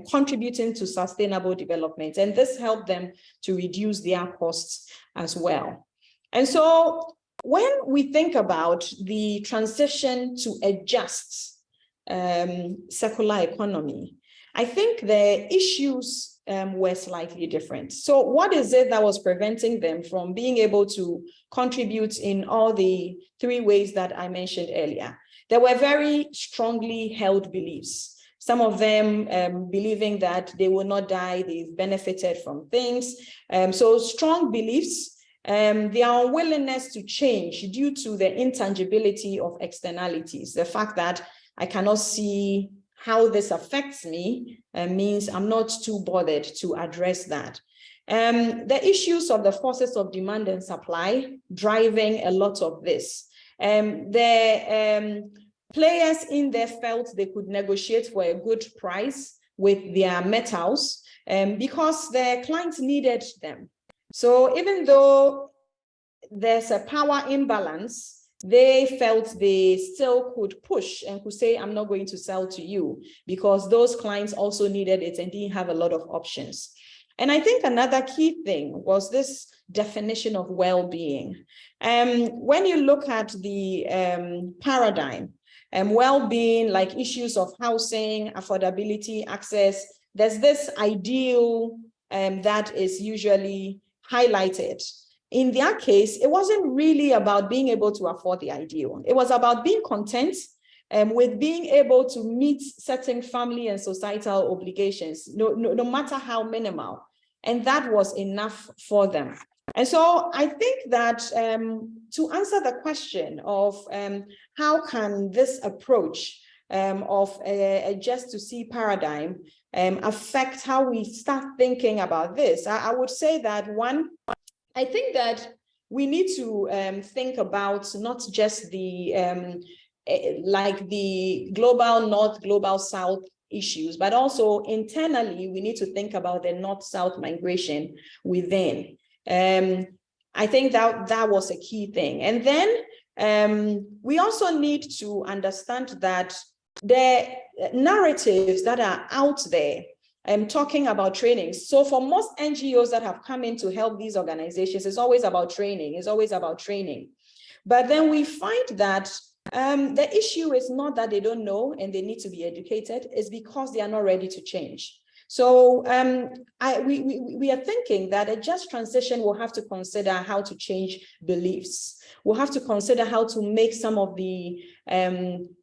contributing to sustainable development. And this helped them to reduce their costs as well. And so when we think about the transition to a just circular economy, I think the issues were slightly different. So what is it that was preventing them from being able to contribute in all the three ways that I mentioned earlier? There were very strongly held beliefs. Some of them believing that they will not die, they've benefited from things. So strong beliefs, their unwillingness to change due to the intangibility of externalities. The fact that I cannot see how this affects me means I'm not too bothered to address that. The issues of the forces of demand and supply driving a lot of this. Players in there felt they could negotiate for a good price with their metals because their clients needed them. So even though there's a power imbalance, they felt they still could push and could say, I'm not going to sell to you, because those clients also needed it and didn't have a lot of options. And I think another key thing was this definition of well-being. When you look at the paradigm, well-being, like issues of housing, affordability, access, there's this ideal that is usually highlighted. In their case, it wasn't really about being able to afford the ideal. It was about being content with being able to meet certain family and societal obligations, no matter how minimal. And that was enough for them. And so I think that to answer the question of how can this approach of a just-to-see paradigm affect how we start thinking about this, I would say that one, I think that we need to think about not just the like the global north, global south issues, but also internally, we need to think about the north-south migration within. I think that was a key thing. And then we also need to understand that the narratives that are out there talking about training. So for most NGOs that have come in to help these organizations, it's always about training. It's always about training. But then we find that the issue is not that they don't know and they need to be educated, it's because they are not ready to change. So we are thinking that a just transition will have to consider how to change beliefs. We'll have to consider how to make some of the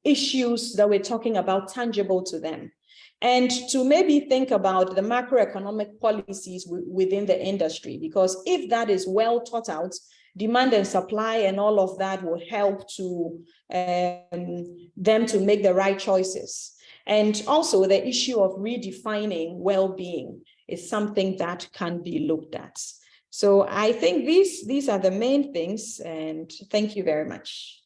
issues that we're talking about tangible to them. And to maybe think about the macroeconomic policies within the industry, because if that is well thought out, demand and supply and all of that will help to them to make the right choices. And also the issue of redefining well-being is something that can be looked at. So I think these are the main things, and thank you very much.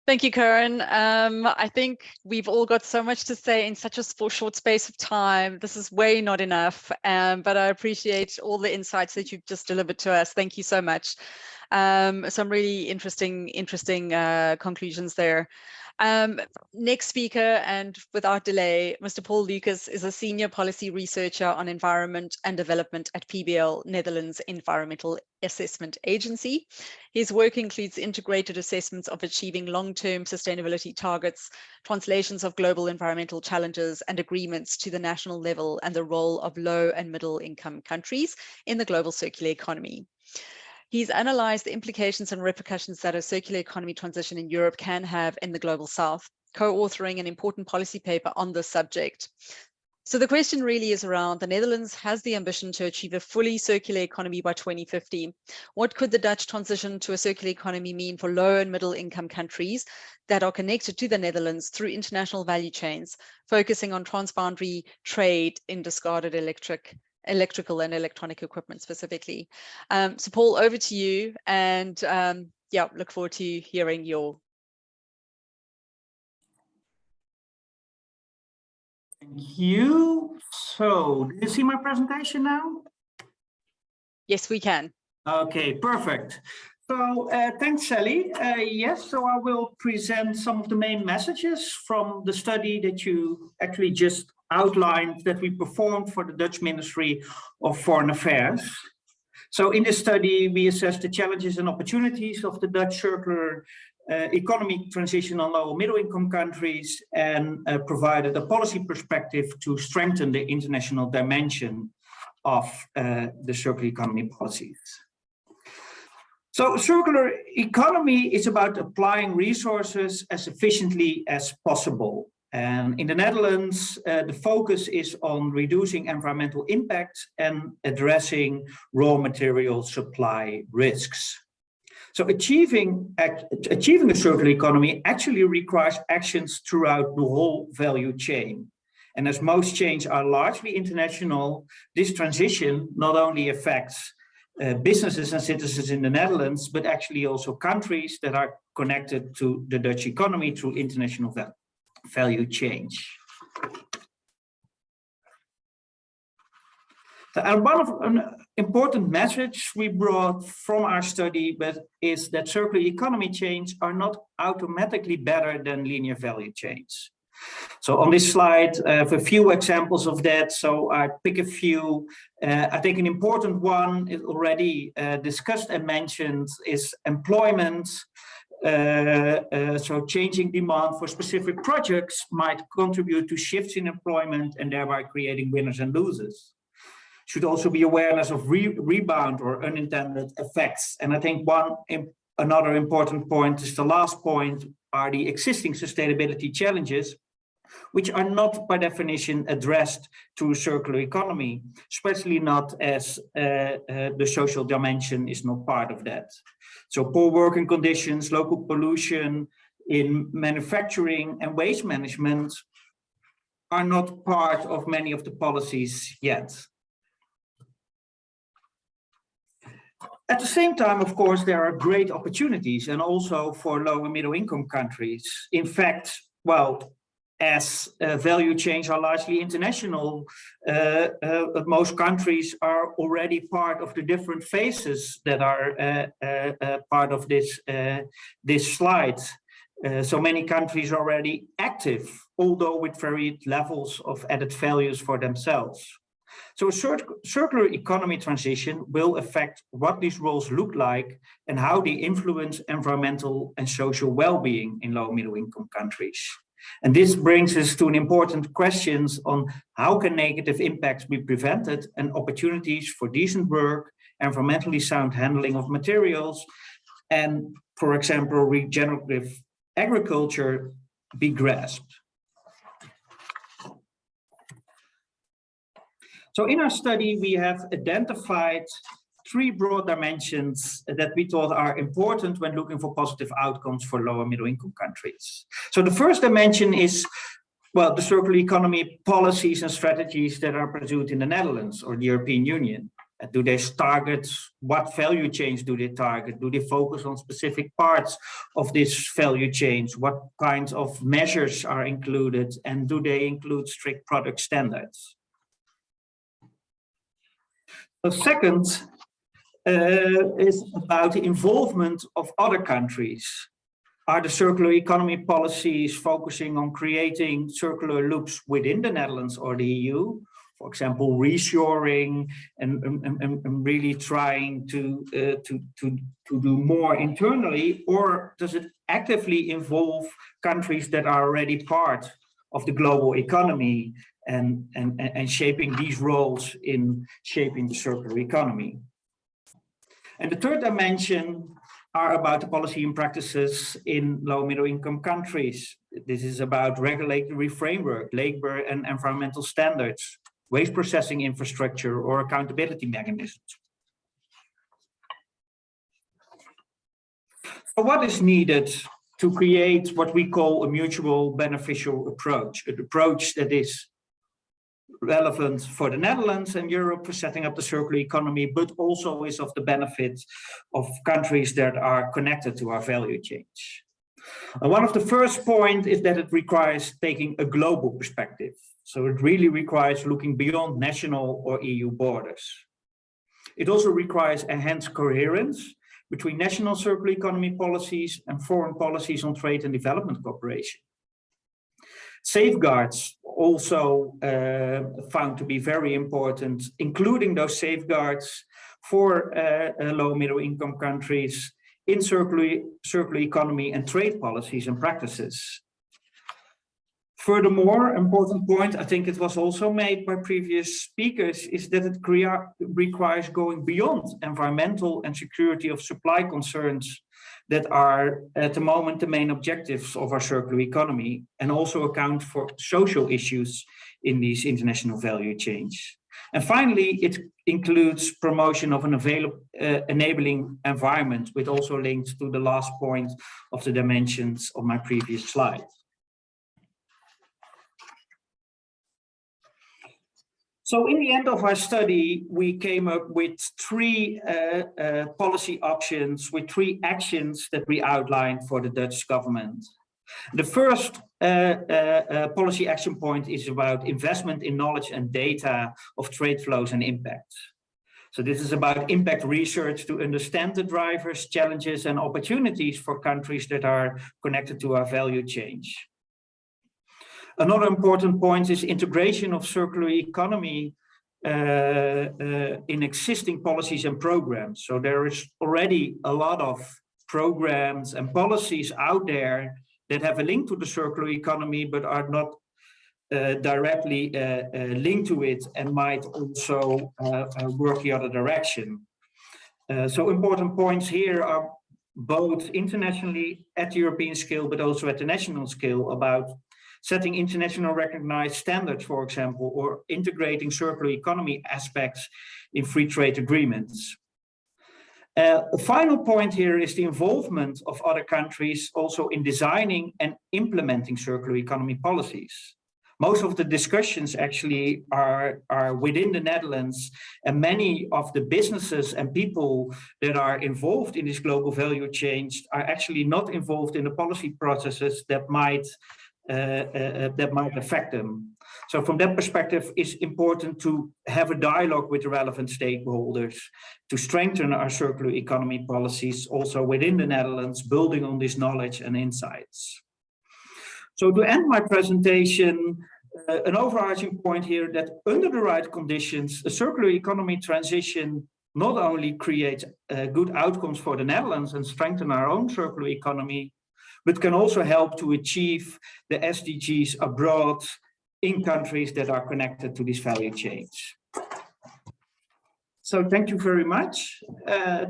Thank you, Karen. I think we've all got so much to say in such a short space of time. This is way not enough, but I appreciate all the insights that you've just delivered to us. Thank you so much. Some really interesting conclusions there. Next speaker, and without delay, Mr. Paul Lucas is a senior policy researcher on environment and development at PBL, Netherlands Environmental Assessment Agency. His work includes integrated assessments of achieving long-term sustainability targets, translations of global environmental challenges and agreements to the national level, and the role of low and middle income countries in the global circular economy. He's analyzed the implications and repercussions that a circular economy transition in Europe can have in the global south, co-authoring an important policy paper on this subject. So the question really is around: the Netherlands has the ambition to achieve a fully circular economy by 2050. What could the Dutch transition to a circular economy mean for low and middle income countries that are connected to the Netherlands through international value chains, focusing on transboundary trade in discarded electrical and electronic equipment specifically? So Paul, over to you, and yeah, look forward to hearing your. Thank you. So, do you see my presentation now? Yes, we can. Okay, perfect. So, thanks, Sally. Yes, so I will present some of the main messages from the study that you actually just outlined that we performed for the Dutch Ministry of Foreign Affairs. So in this study, we assessed the challenges and opportunities of the Dutch circular economy transition on low and middle income countries, and provided a policy perspective to strengthen the international dimension of the circular economy policies. So circular economy is about applying resources as efficiently as possible. And in the Netherlands, the focus is on reducing environmental impact and addressing raw material supply risks. So achieving a circular economy actually requires actions throughout the whole value chain. And as most chains are largely international, this transition not only affects businesses and citizens in the Netherlands, but actually also countries that are connected to the Dutch economy through international value chains. And an important message we brought from our study is that circular economy chains are not automatically better than linear value chains. So on this slide, I have a few examples of that. So I pick a few. I think an important one is already discussed and mentioned is employment. So changing demand for specific projects might contribute to shifts in employment and thereby creating winners and losers. Should also be awareness of rebound or unintended effects. And I think one Another important point is the last point, are the existing sustainability challenges, which are not by definition addressed through circular economy, especially not as the social dimension is not part of that. So poor working conditions, local pollution in manufacturing and waste management are not part of many of the policies yet. At the same time, of course, there are great opportunities, and also for low and middle income countries. In fact, well, as value chains are largely international, most countries are already part of the different phases that are part of this slide. So many countries are already active, although with varied levels of added values for themselves. So circular economy transition will affect what these roles look like and how they influence environmental and social well-being in low and middle income countries. And this brings us to an important questions on how can negative impacts be prevented and opportunities for decent work, environmentally sound handling of materials, and, for example, regenerative agriculture be grasped. So in our study, we have identified 3 broad dimensions that we thought are important when looking for positive outcomes for low and middle income countries. So the first dimension is, well, the circular economy policies and strategies that are pursued in the Netherlands or the European Union. Do they target, what value chains do they target? Do they focus on specific parts of this value chains? What kinds of measures are included? And do they include strict product standards? The second is about the involvement of other countries. Are the circular economy policies focusing on creating circular loops within the Netherlands or the EU? For example, reshoring and really trying to do more internally, or does it actively involve countries that are already part of the global economy and shaping these roles in shaping the circular economy? And the third dimension are about the policy and practices in low middle income countries. This is about regulatory framework, labor and environmental standards, waste processing infrastructure, or accountability mechanisms. So what is needed to create what we call a mutual beneficial approach, an approach that is relevant for the Netherlands and Europe for setting up the circular economy, but also is of the benefit of countries that are connected to our value chains. One of the first points is that it requires taking a global perspective. So it really requires looking beyond national or EU borders. It also requires enhanced coherence between national circular economy policies and foreign policies on trade and development cooperation. Safeguards also found to be very important, including those safeguards for low middle income countries in circular economy and trade policies and practices. Furthermore, important point, I think it was also made by previous speakers, is that it requires going beyond environmental and security of supply concerns that are at the moment the main objectives of our circular economy, and also account for social issues in these international value chains. And finally, it includes promotion of an enabling environment, which also links to the last point of the dimensions of my previous slide. So in the end of our study, we came up with 3 policy options with 3 actions that we outlined for the Dutch government. The first policy action point is about investment in knowledge and data of trade flows and impacts. So this is about impact research to understand the drivers, challenges, and opportunities for countries that are connected to our value chain. Another important point is integration of circular economy in existing policies and programs. So there is already a lot of programs and policies out there that have a link to the circular economy, but are not directly linked to it and might also work the other direction. So important points here are both internationally at the European scale, but also at the national scale, about setting international recognized standards, for example, or integrating circular economy aspects in free trade agreements. The final point here is the involvement of other countries also in designing and implementing circular economy policies. Most of the discussions actually are within the Netherlands, and many of the businesses and people that are involved in this global value chain are actually not involved in the policy processes that might affect them. So from that perspective, it's important to have a dialogue with the relevant stakeholders to strengthen our circular economy policies also within the Netherlands, building on this knowledge and insights. So to end my presentation, an overarching point here that under the right conditions, a circular economy transition not only creates good outcomes for the Netherlands and strengthen our own circular economy, but can also help to achieve the SDGs abroad in countries that are connected to these value chains. So thank you very much.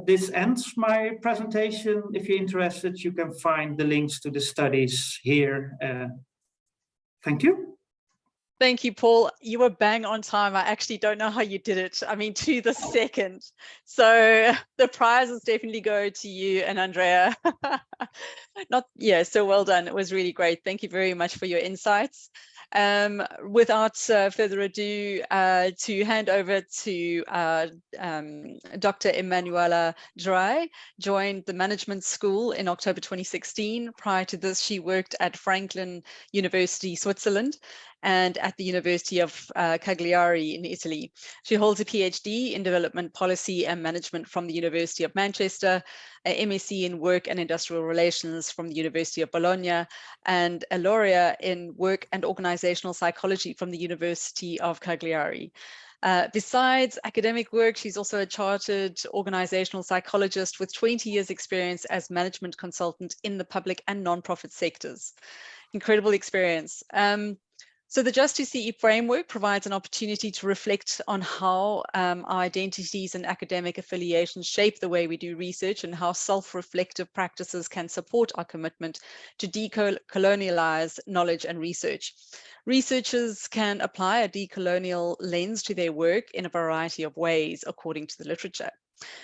This ends my presentation. If you're interested, you can find the links to the studies here. Thank you. Thank you, Paul. You were bang on time. I actually don't know how you did it. I mean, to the second. So the prizes definitely go to you and Andrea. So well done. It was really great. Thank you very much for your insights. Without further ado, to hand over to Dr. Emanuela Girai, joined the management school in October 2016. Prior to this, she worked at Franklin University, Switzerland, and at the University of Cagliari in Italy. She holds a PhD in development policy and management from the University of Manchester, a MSc in work and industrial relations from the University of Bologna, and a laureate in work and organizational psychology from the University of Cagliari. Besides academic work, she's also a chartered organizational psychologist with 20 years experience as management consultant in the public and non-profit sectors. Incredible experience. So the JUST2CE framework provides an opportunity to reflect on how our identities and academic affiliations shape the way we do research, and how self-reflective practices can support our commitment to decolonialize knowledge and research. Researchers can apply a decolonial lens to their work in a variety of ways, according to the literature.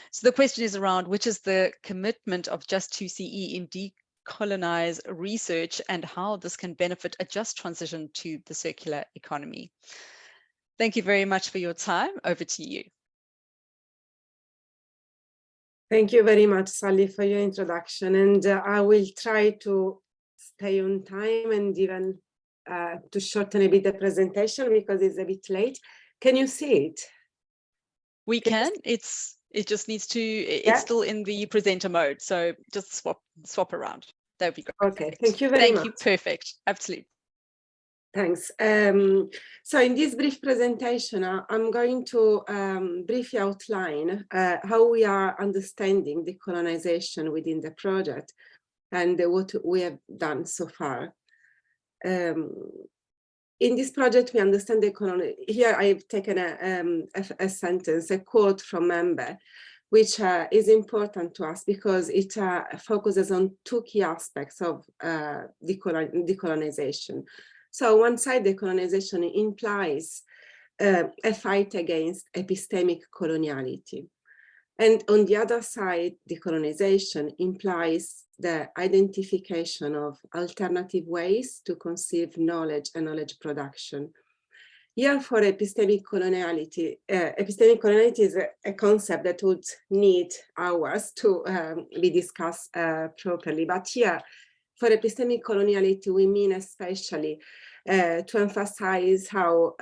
So the question is around which is the commitment of JUST2CE in decolonize research and how this can benefit a just transition to the circular economy. Thank you very much for your time. Over to you. Thank you very much, Sally, for your introduction. And I will try to stay on time and even to shorten a bit the presentation because it's a bit late. Can you see it? We can. It just needs to, it's still in the presenter mode. So just swap around. That would be great. Okay, thank you very much. Thank you, perfect, absolutely. Thanks. So in this brief presentation, I'm going to briefly outline how we are understanding decolonization within the project and what we have done so far. In this project, we understand the economy. Here I've taken a sentence, a quote from member, which is important to us because it focuses on two key aspects of decolonization. So one side, decolonization implies a fight against epistemic coloniality. And on the other side, decolonization implies the identification of alternative ways to conceive knowledge and knowledge production. Here for epistemic coloniality is a concept that would need hours to be discussed properly. But here for epistemic coloniality, we mean especially to emphasize how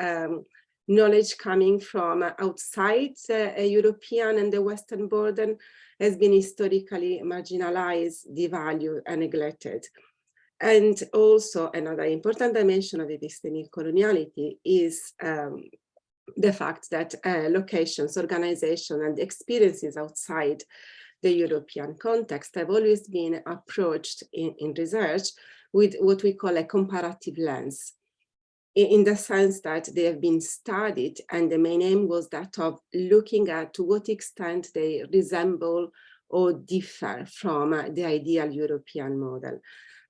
knowledge coming from outside European and the Western border has been historically marginalized, devalued, and neglected. And also another important dimension of epistemic coloniality is the fact that locations, organizations, and experiences outside the European context have always been approached in research with what we call a comparative lens, in the sense that they have been studied and the main aim was that of looking at to what extent they resemble or differ from the ideal European model.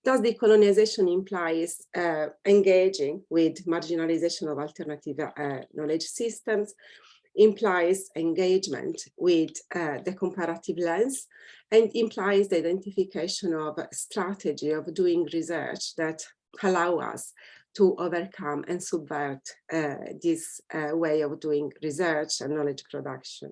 Thus, decolonization implies engaging with marginalization of alternative knowledge systems, implies engagement with the comparative lens, and implies the identification of a strategy of doing research that allow us to overcome and subvert this way of doing research and knowledge production.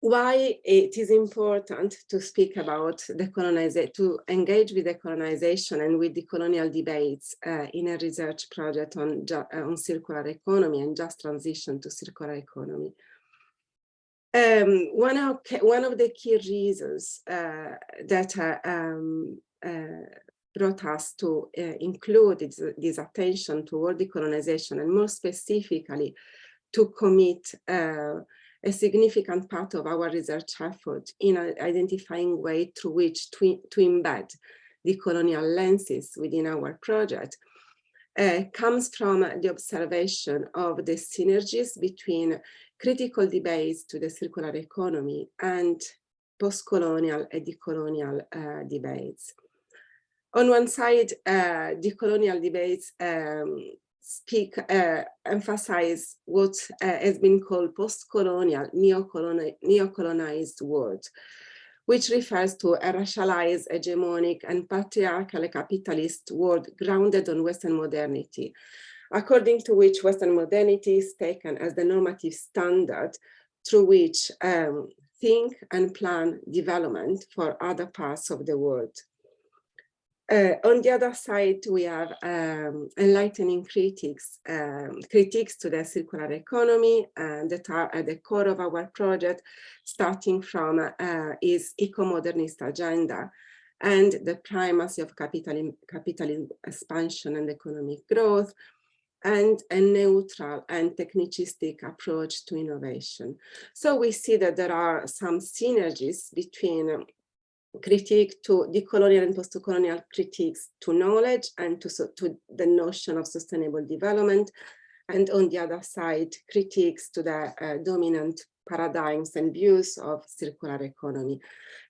Why it is important to speak about to engage with decolonization and with decolonial debates in a research project on circular economy and just transition to circular economy. One of the key reasons that brought us to include this attention toward decolonization, and more specifically to commit a significant part of our research effort in identifying ways through which to embed decolonial lenses within our project, comes from the observation of the synergies between critical debates to the circular economy and post-colonial and decolonial debates. On one side, decolonial debates emphasize what has been called post-colonial, neo-colonized world, which refers to a racialized, hegemonic, and patriarchal capitalist world grounded on Western modernity, according to which Western modernity is taken as the normative standard through which think and plan development for other parts of the world. On the other side, we have enlightening critiques to the circular economy that are at the core of our project, starting from its eco-modernist agenda and the primacy of capital expansion and economic growth, and a neutral and technicistic approach to innovation. So we see that there are some synergies between critique to decolonial and post-colonial critiques to knowledge and to the notion of sustainable development, and on the other side, critiques to the dominant paradigms and views of circular economy.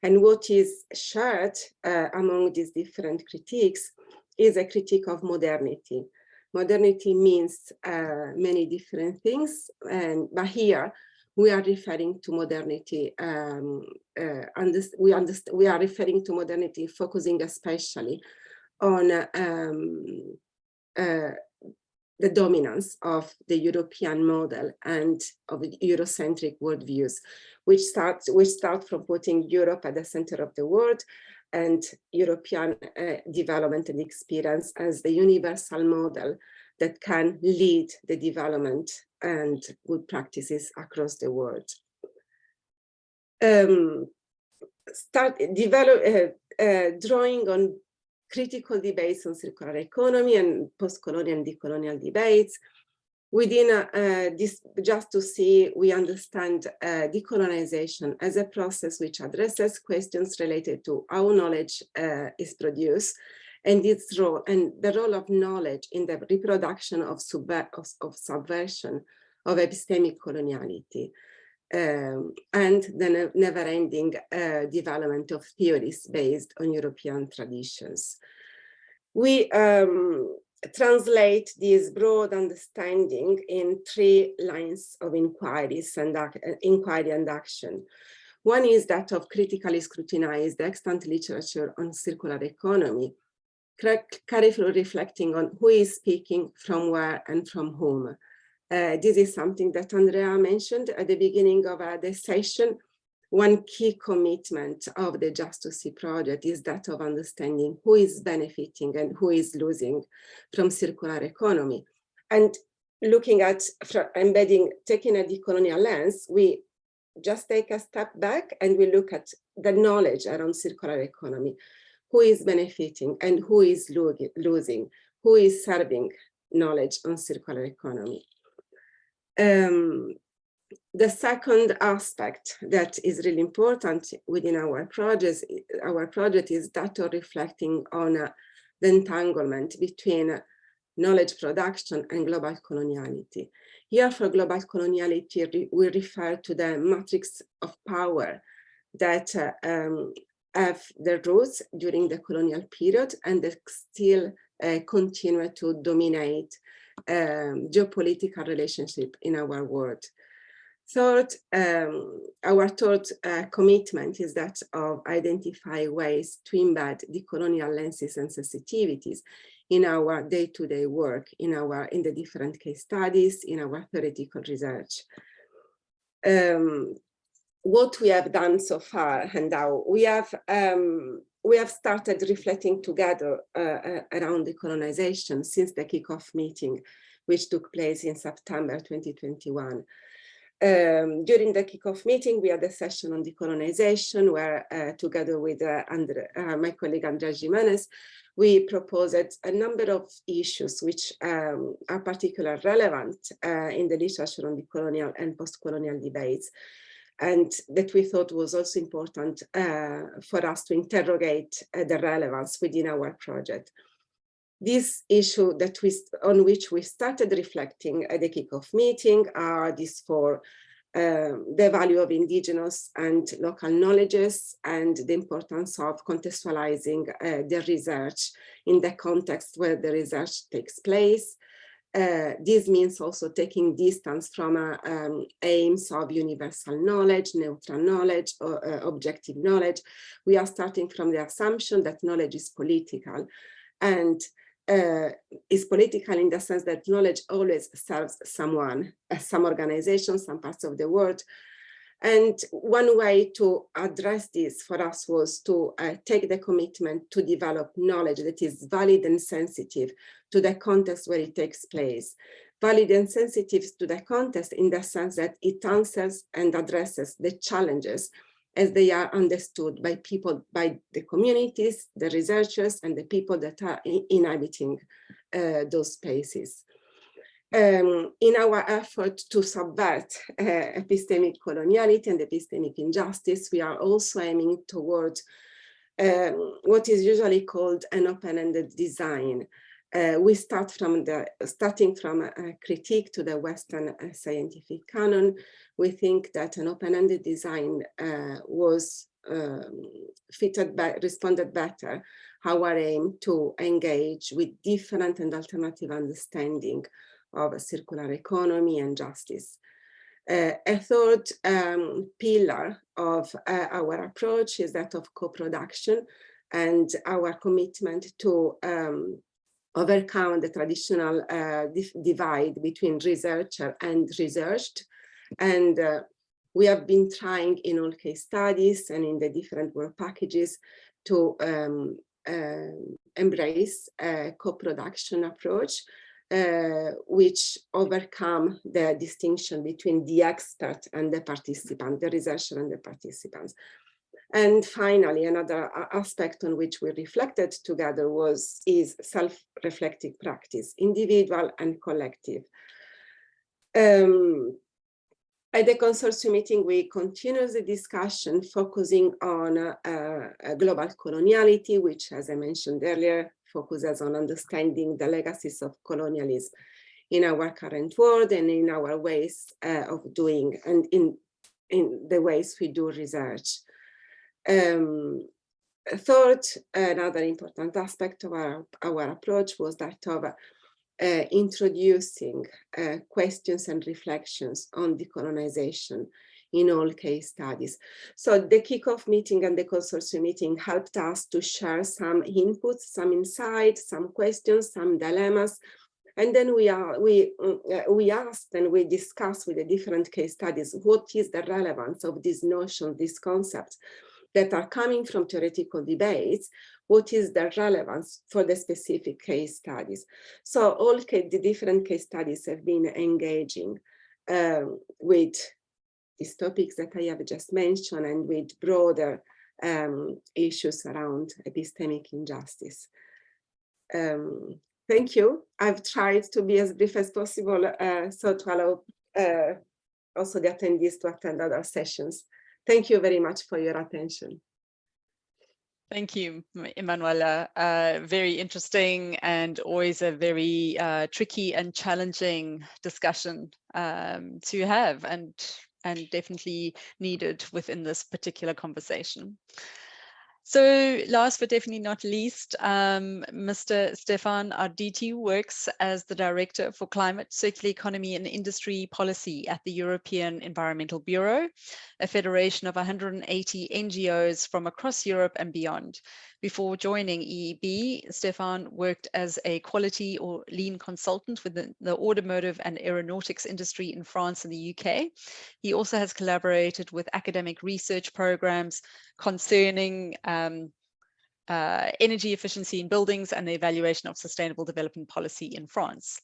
And what is shared among these different critiques is a critique of modernity. Modernity means many different things, but here we are referring to modernity. We are referring to modernity, focusing especially on the dominance of the European model and of the Eurocentric worldviews, which start from putting Europe at the center of the world and European development and experience as the universal model that can lead the development and good practices across the world. Drawing on critical debates on circular economy and post-colonial and decolonial debates. Within this JUST2CE, we understand decolonization as a process which addresses questions related to how knowledge is produced and its role, and the role of knowledge in the reproduction of subversion of epistemic coloniality, and the never-ending development of theories based on European traditions. We translate this broad understanding in 3 lines of inquiry and action. One is that of critically scrutinize the extant literature on circular economy, carefully reflecting on who is speaking, from where, and from whom. This is something that Andrea mentioned at the beginning of the session. One key commitment of the JUST2CE project is that of understanding who is benefiting and who is losing from circular economy. And looking at taking a decolonial lens, we just take a step back and we look at the knowledge around circular economy. Who is benefiting and who is losing? Who is serving knowledge on circular economy? The second aspect that is really important within our project is that of reflecting on the entanglement between knowledge production, and global coloniality. Here for global coloniality, we refer to the matrix of power that have their roots during the colonial period and that still continue to dominate geopolitical relationship in our world. Third, our third commitment is that of identify ways to embed decolonial lenses and sensitivities in our day-to-day work, in the different case studies, in our theoretical research. What we have done so far, and how we have started reflecting together around decolonization since the kickoff meeting, which took place in September 2021. During the kickoff meeting, we had a session on decolonization where, together with my colleague Andrea Jimenez, we proposed a number of issues which are particularly relevant in the literature on decolonial and post-colonial debates, and that we thought was also important for us to interrogate the relevance within our project. This issue on which we started reflecting at the kickoff meeting are these four: the value of indigenous and local knowledges and the importance of contextualizing the research in the context where the research takes place. This means also taking distance from aims of universal knowledge, neutral knowledge, or objective knowledge. We are starting from the assumption that knowledge is political, and is political in the sense that knowledge always serves someone, some organization, some parts of the world. And one way to address this for us was to take the commitment to develop knowledge that is valid and sensitive to the context where it takes place. Valid and sensitive to the context in the sense that it answers and addresses the challenges as they are understood by people, by the communities, the researchers, and the people that are inhabiting those spaces. In our effort to subvert epistemic coloniality and epistemic injustice, we are also aiming towards what is usually called an open-ended design. We starting from a critique to the Western scientific canon. We think that an open-ended design responded better our aim to engage with different and alternative understanding of circular economy and justice. A third pillar of our approach is that of co-production and our commitment to overcome the traditional divide between researcher and researched. And we have been trying in all case studies and in the different work packages to embrace a co-production approach, which overcome the distinction between the expert and the participant, the researcher and the participants. And finally, another aspect on which we reflected together is self-reflective practice, individual and collective. At the consortium meeting, we continued the discussion focusing on global coloniality, which, as I mentioned earlier, focuses on understanding the legacies of colonialism in our current world and in our ways of doing and in the ways we do research. Third, another important aspect of our approach was that of introducing questions and reflections on decolonization in all case studies. So the kickoff meeting and the consortium meeting helped us to share some inputs, some insights, some questions, some dilemmas. And then we asked and we discussed with the different case studies, what is the relevance of these notions, these concepts that are coming from theoretical debates, what is the relevance for the specific case studies. So all the different case studies have been engaging with these topics that I have just mentioned and with broader issues around epistemic injustice. Thank you. I've tried to be as brief as possible so to allow also the attendees to attend other sessions. Thank you very much for your attention. Thank you, Emanuela. Very interesting and always a very tricky and challenging discussion to have, and definitely needed within this particular conversation. So last but definitely not least, Mr. Stefan Arditi works as the Director for Climate, Circular Economy and Industry Policy at the European Environmental Bureau, a federation of 180 NGOs from across Europe and beyond. Before joining EEB, Stefan worked as a quality or lean consultant within the automotive and aeronautics industry in France and the UK. He also has collaborated with academic research programs concerning energy efficiency in buildings and the evaluation of sustainable development policy in France.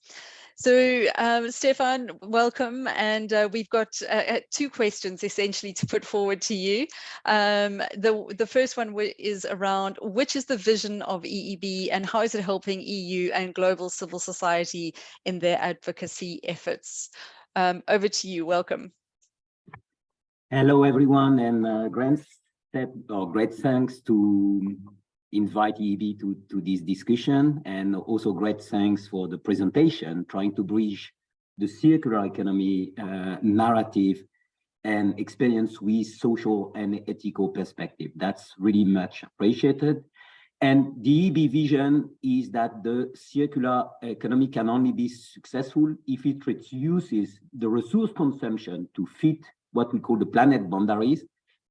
So Stefan, welcome. And we've got two questions essentially to put forward to you. The first one is around which is the vision of EEB and how is it helping EU and global civil society in their advocacy efforts? Over to you, welcome. Hello everyone, and great thanks to invite EEB to this discussion, and also great thanks for the presentation, trying to bridge the circular economy narrative and experience with social and ethical perspective. That's really much appreciated. And the EEB vision is that the circular economy can only be successful if it reduces the resource consumption to fit what we call the planet boundaries,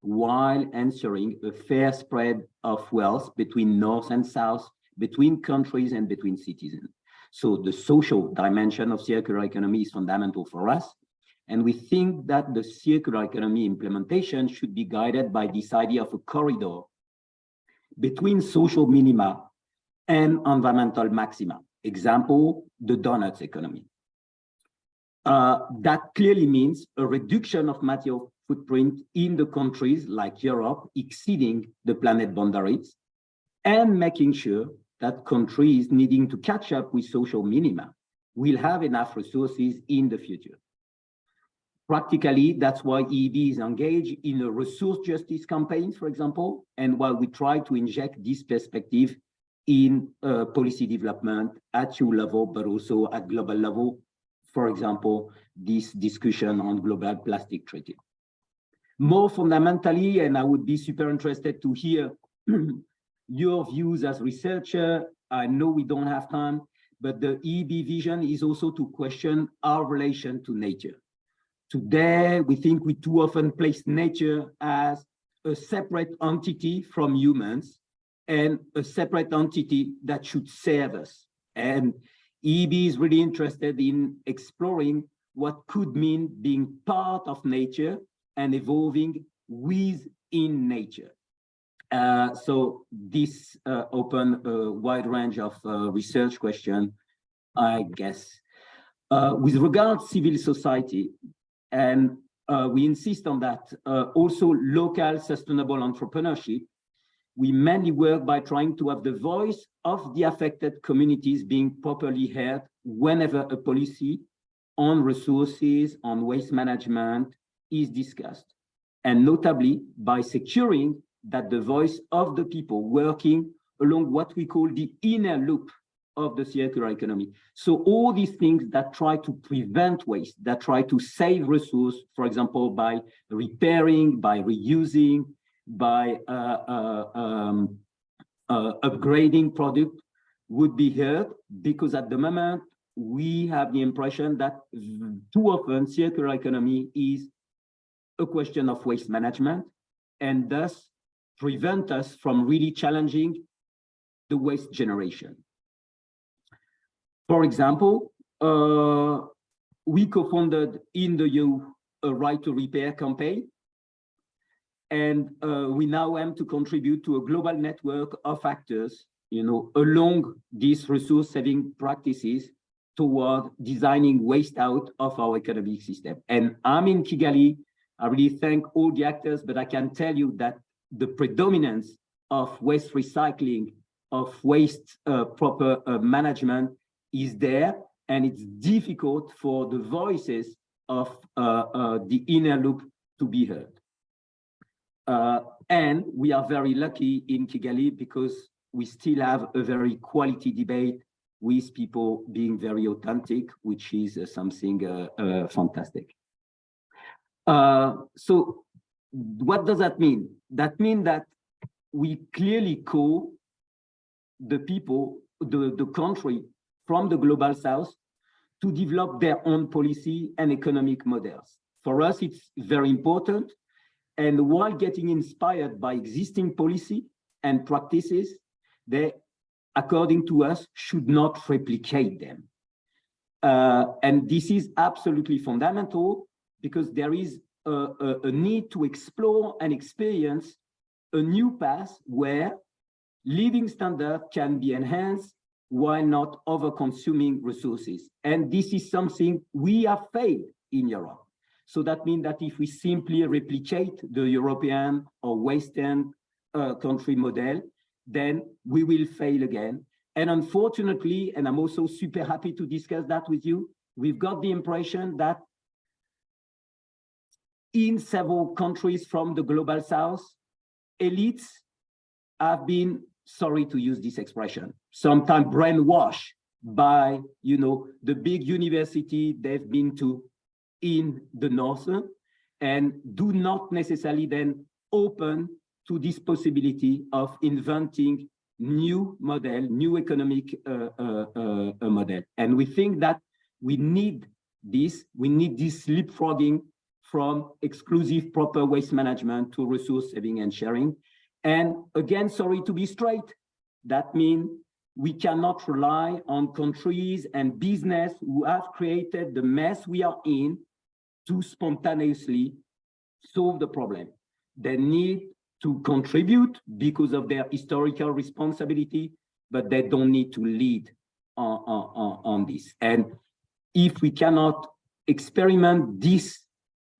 while ensuring a fair spread of wealth between North and South, between countries and between citizens. So the social dimension of circular economy is fundamental for us. And we think that the circular economy implementation should be guided by this idea of a corridor between social minima and environmental maxima. Example, the donuts economy. That clearly means a reduction of material footprint in the countries like Europe exceeding the planet boundaries, and making sure that countries needing to catch up with social minima will have enough resources in the future. Practically, that's why EEB is engaged in a resource justice campaign, for example, and while we try to inject this perspective in policy development at EU level, but also at global level. For example, this discussion on global plastic treaty. More fundamentally, and I would be super interested to hear your views as researcher. I know we don't have time, but the EEB vision is also to question our relation to nature. Today, we think we too often place nature as a separate entity from humans and a separate entity that should serve us. And EEB is really interested in exploring what could mean being part of nature and evolving within nature. So this open a wide range of research questions, I guess. With regard to civil society, and we insist on that, also local sustainable entrepreneurship, we mainly work by trying to have the voice of the affected communities being properly heard whenever a policy on resources, on waste management is discussed, and notably by securing that the voice of the people working along what we call the inner loop of the circular economy. So all these things that try to prevent waste, that try to save resource, for example, by repairing, by reusing, by upgrading product, would be heard, because at the moment we have the impression that too often circular economy is a question of waste management, and thus prevent us from really challenging the waste generation. For example, we co-founded in the EU a right to repair campaign, and we now aim to contribute to a global network of actors, along these resource-saving practices toward designing waste out of our economic system. And I'm in Kigali. I really thank all the actors, but I can tell you that the predominance of waste recycling, of waste proper management is there, and it's difficult for the voices of the inner loop to be heard. And we are very lucky in Kigali because we still have a very quality debate with people being very authentic, which is something fantastic. So what does that mean? That means that we clearly call the people, the country from the global south to develop their own policy and economic models. For us, it's very important. And while getting inspired by existing policy and practices, they, according to us, should not replicate them. And this is absolutely fundamental because there is a need to explore and experience a new path where living standard can be enhanced while not over-consuming resources. And this is something we have failed in Europe. So that means that if we simply replicate the European or Western country model, then we will fail again. And unfortunately, and I'm also super happy to discuss that with you, we've got the impression that in several countries from the global south, elites have been, sorry to use this expression, sometimes brainwashed by, you know, the big university they've been to in the north, and do not necessarily then open to this possibility of inventing new model, new economic model. And we think that we need this leapfrogging from exclusive proper waste management to resource saving and sharing. And again, sorry to be straight, that means we cannot rely on countries and business who have created the mess we are in to spontaneously solve the problem. They need to contribute because of their historical responsibility, but they don't need to lead on this. And if we cannot experiment this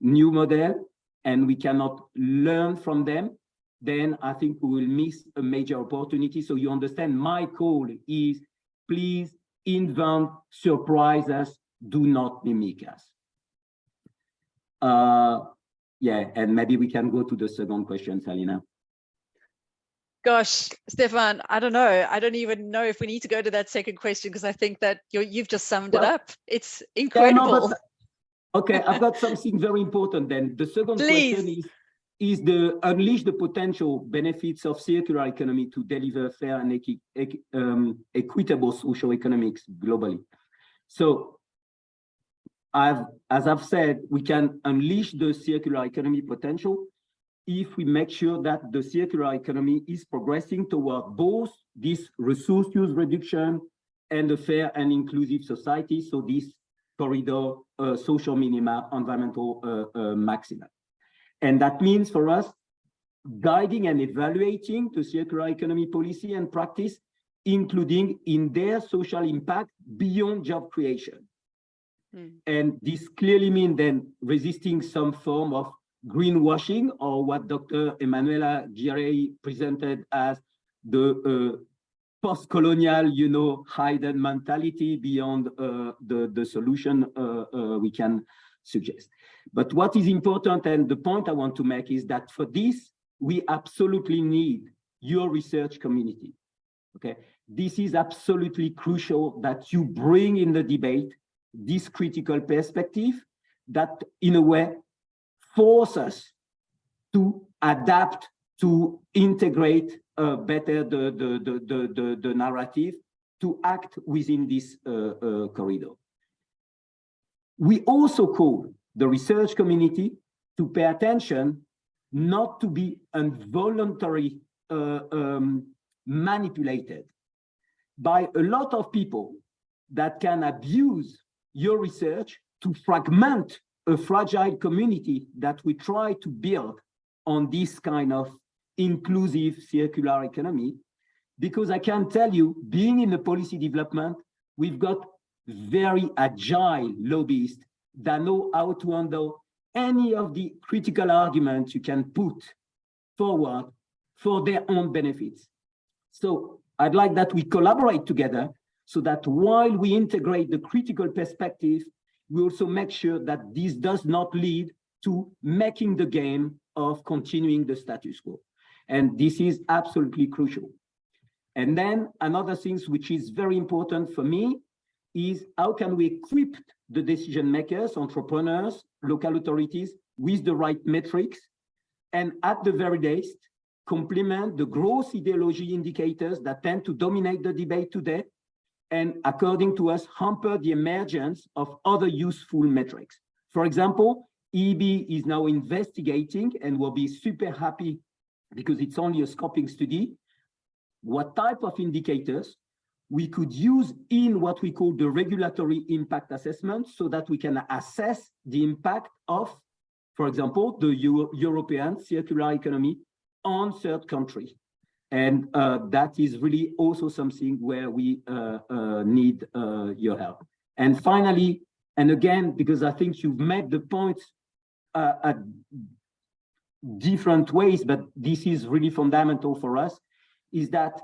new model and we cannot learn from them, then I think we will miss a major opportunity. So you understand, my call is please invent, surprise us, do not mimic us. Yeah, and maybe we can go to the second question, Salina. Gosh, Stefan, I don't know. I don't even know if we need to go to that second question because I think that you've just summed it up. It's incredible. Yeah, no, but, okay, I've got something very important then. The second question is the unleash the potential benefits of circular economy to deliver fair and equitable social economics globally. So as I've said, we can unleash the circular economy potential if we make sure that the circular economy is progressing toward both this resource use reduction and a fair and inclusive society. So this corridor, social minima, environmental maxima. And that means for us, guiding and evaluating the circular economy policy and practice, including in their social impact beyond job creation. And this clearly means then resisting some form of greenwashing, or what Dr. Emanuela Girey presented as the post-colonial, you know, hidden mentality beyond the solution we can suggest. But what is important, and the point I want to make, is that for this, we absolutely need your research community, okay? This is absolutely crucial that you bring in the debate this critical perspective that, in a way, force us to adapt, to integrate better the narrative, to act within this corridor. We also call the research community to pay attention not to be involuntarily manipulated by a lot of people that can abuse your research to fragment a fragile community that we try to build on this kind of inclusive circular economy. Because I can tell you, being in the policy development, we've got very agile lobbyists that know how to handle any of the critical arguments you can put forward for their own benefits. So I'd like that we collaborate together so that while we integrate the critical perspective, we also make sure that this does not lead to making the game of continuing the status quo. And this is absolutely crucial. And then another thing which is very important for me is how can we equip the decision makers, entrepreneurs, local authorities with the right metrics, and at the very least, complement the growth ideology indicators that tend to dominate the debate today, and according to us, hamper the emergence of other useful metrics. For example, EB is now investigating, and will be super happy because it's only a scoping study, what type of indicators we could use in what we call the regulatory impact assessment, so that we can assess the impact of, for example, the European circular economy on third countries. And that is really also something where we need your help. And finally, and again, because I think you've made the points at different ways, but this is really fundamental for us, is that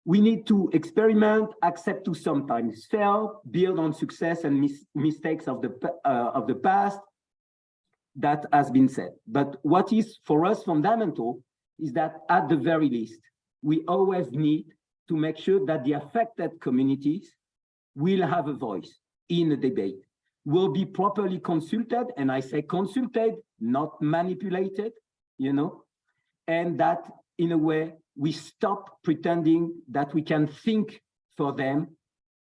we need to experiment, accept to sometimes fail, build on success and mistakes of the past. That has been said. But what is for us fundamental is that at the very least, we always need to make sure that the affected communities will have a voice in the debate, will be properly consulted, and I say consulted, not manipulated, you know, and that in a way, we stop pretending that we can think for them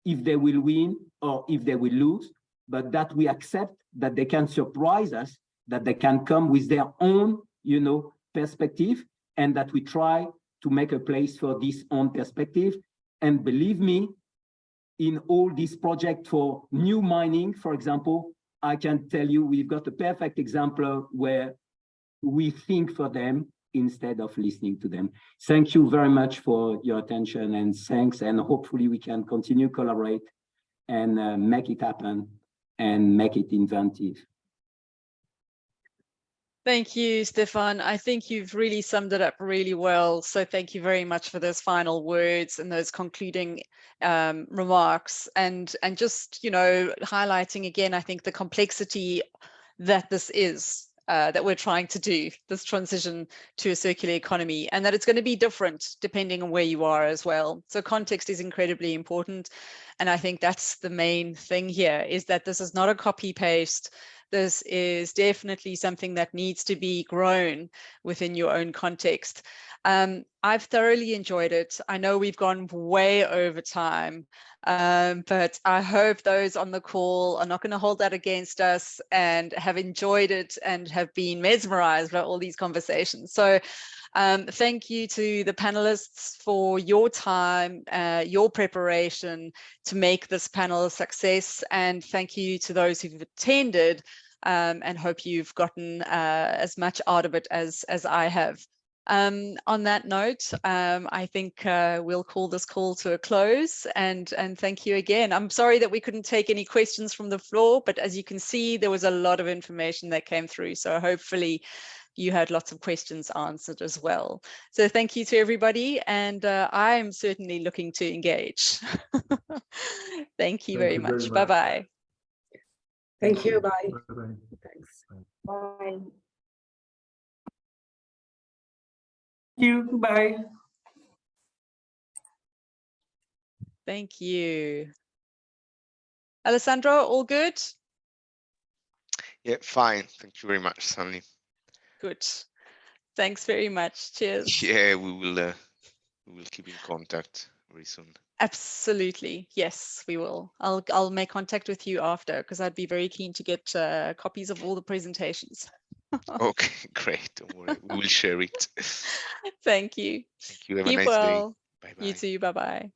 if they will win or if they will lose, but that we accept that they can surprise us, that they can come with their own, you know, perspective, and that we try to make a place for this own perspective. And believe me, in all these projects for new mining, for example, I can tell you we've got a perfect example where we think for them instead of listening to them. Thank you very much for your attention, and thanks, and hopefully we can continue collaborate and make it happen and make it inventive. Thank you, Stefan. I think you've really summed it up really well. So thank you very much for those final words and those concluding remarks, and just, you know, highlighting again, I think the complexity that this is, that we're trying to do, this transition to a circular economy, and that it's going to be different depending on where you are as well. So context is incredibly important. And I think that's the main thing here, is that this is not a copy paste. This is definitely something that needs to be grown within your own context. I've thoroughly enjoyed it. I know we've gone way over time, but I hope those on the call are not going to hold that against us and have enjoyed it and have been mesmerized by all these conversations. So thank you to the panelists for your time, your preparation to make this panel a success, and thank you to those who've attended, and hope you've gotten as much out of it as I have. On that note, I think we'll call this call to a close, and thank you again. I'm sorry that we couldn't take any questions from the floor, but as you can see, there was a lot of information that came through, so hopefully you had lots of questions answered as well. So thank you to everybody, and I'm certainly looking to engage. Thank you very much. Bye-bye. Thank you. Bye. Bye-bye. Thanks. Bye. Thank you. Goodbye. Thank you. Alessandro, all good? Yeah, fine. Thank you very much, Stanley. Good. Thanks very much. Cheers. Yeah, we will keep in contact very soon. Absolutely. Yes, we will. I'll make contact with you after, because I'd be very keen to get copies of all the presentations. Okay, great. Don't worry. We will share it. Thank you. Thank you. Have a Keep nice day. well. Bye-bye. You too. Bye-bye.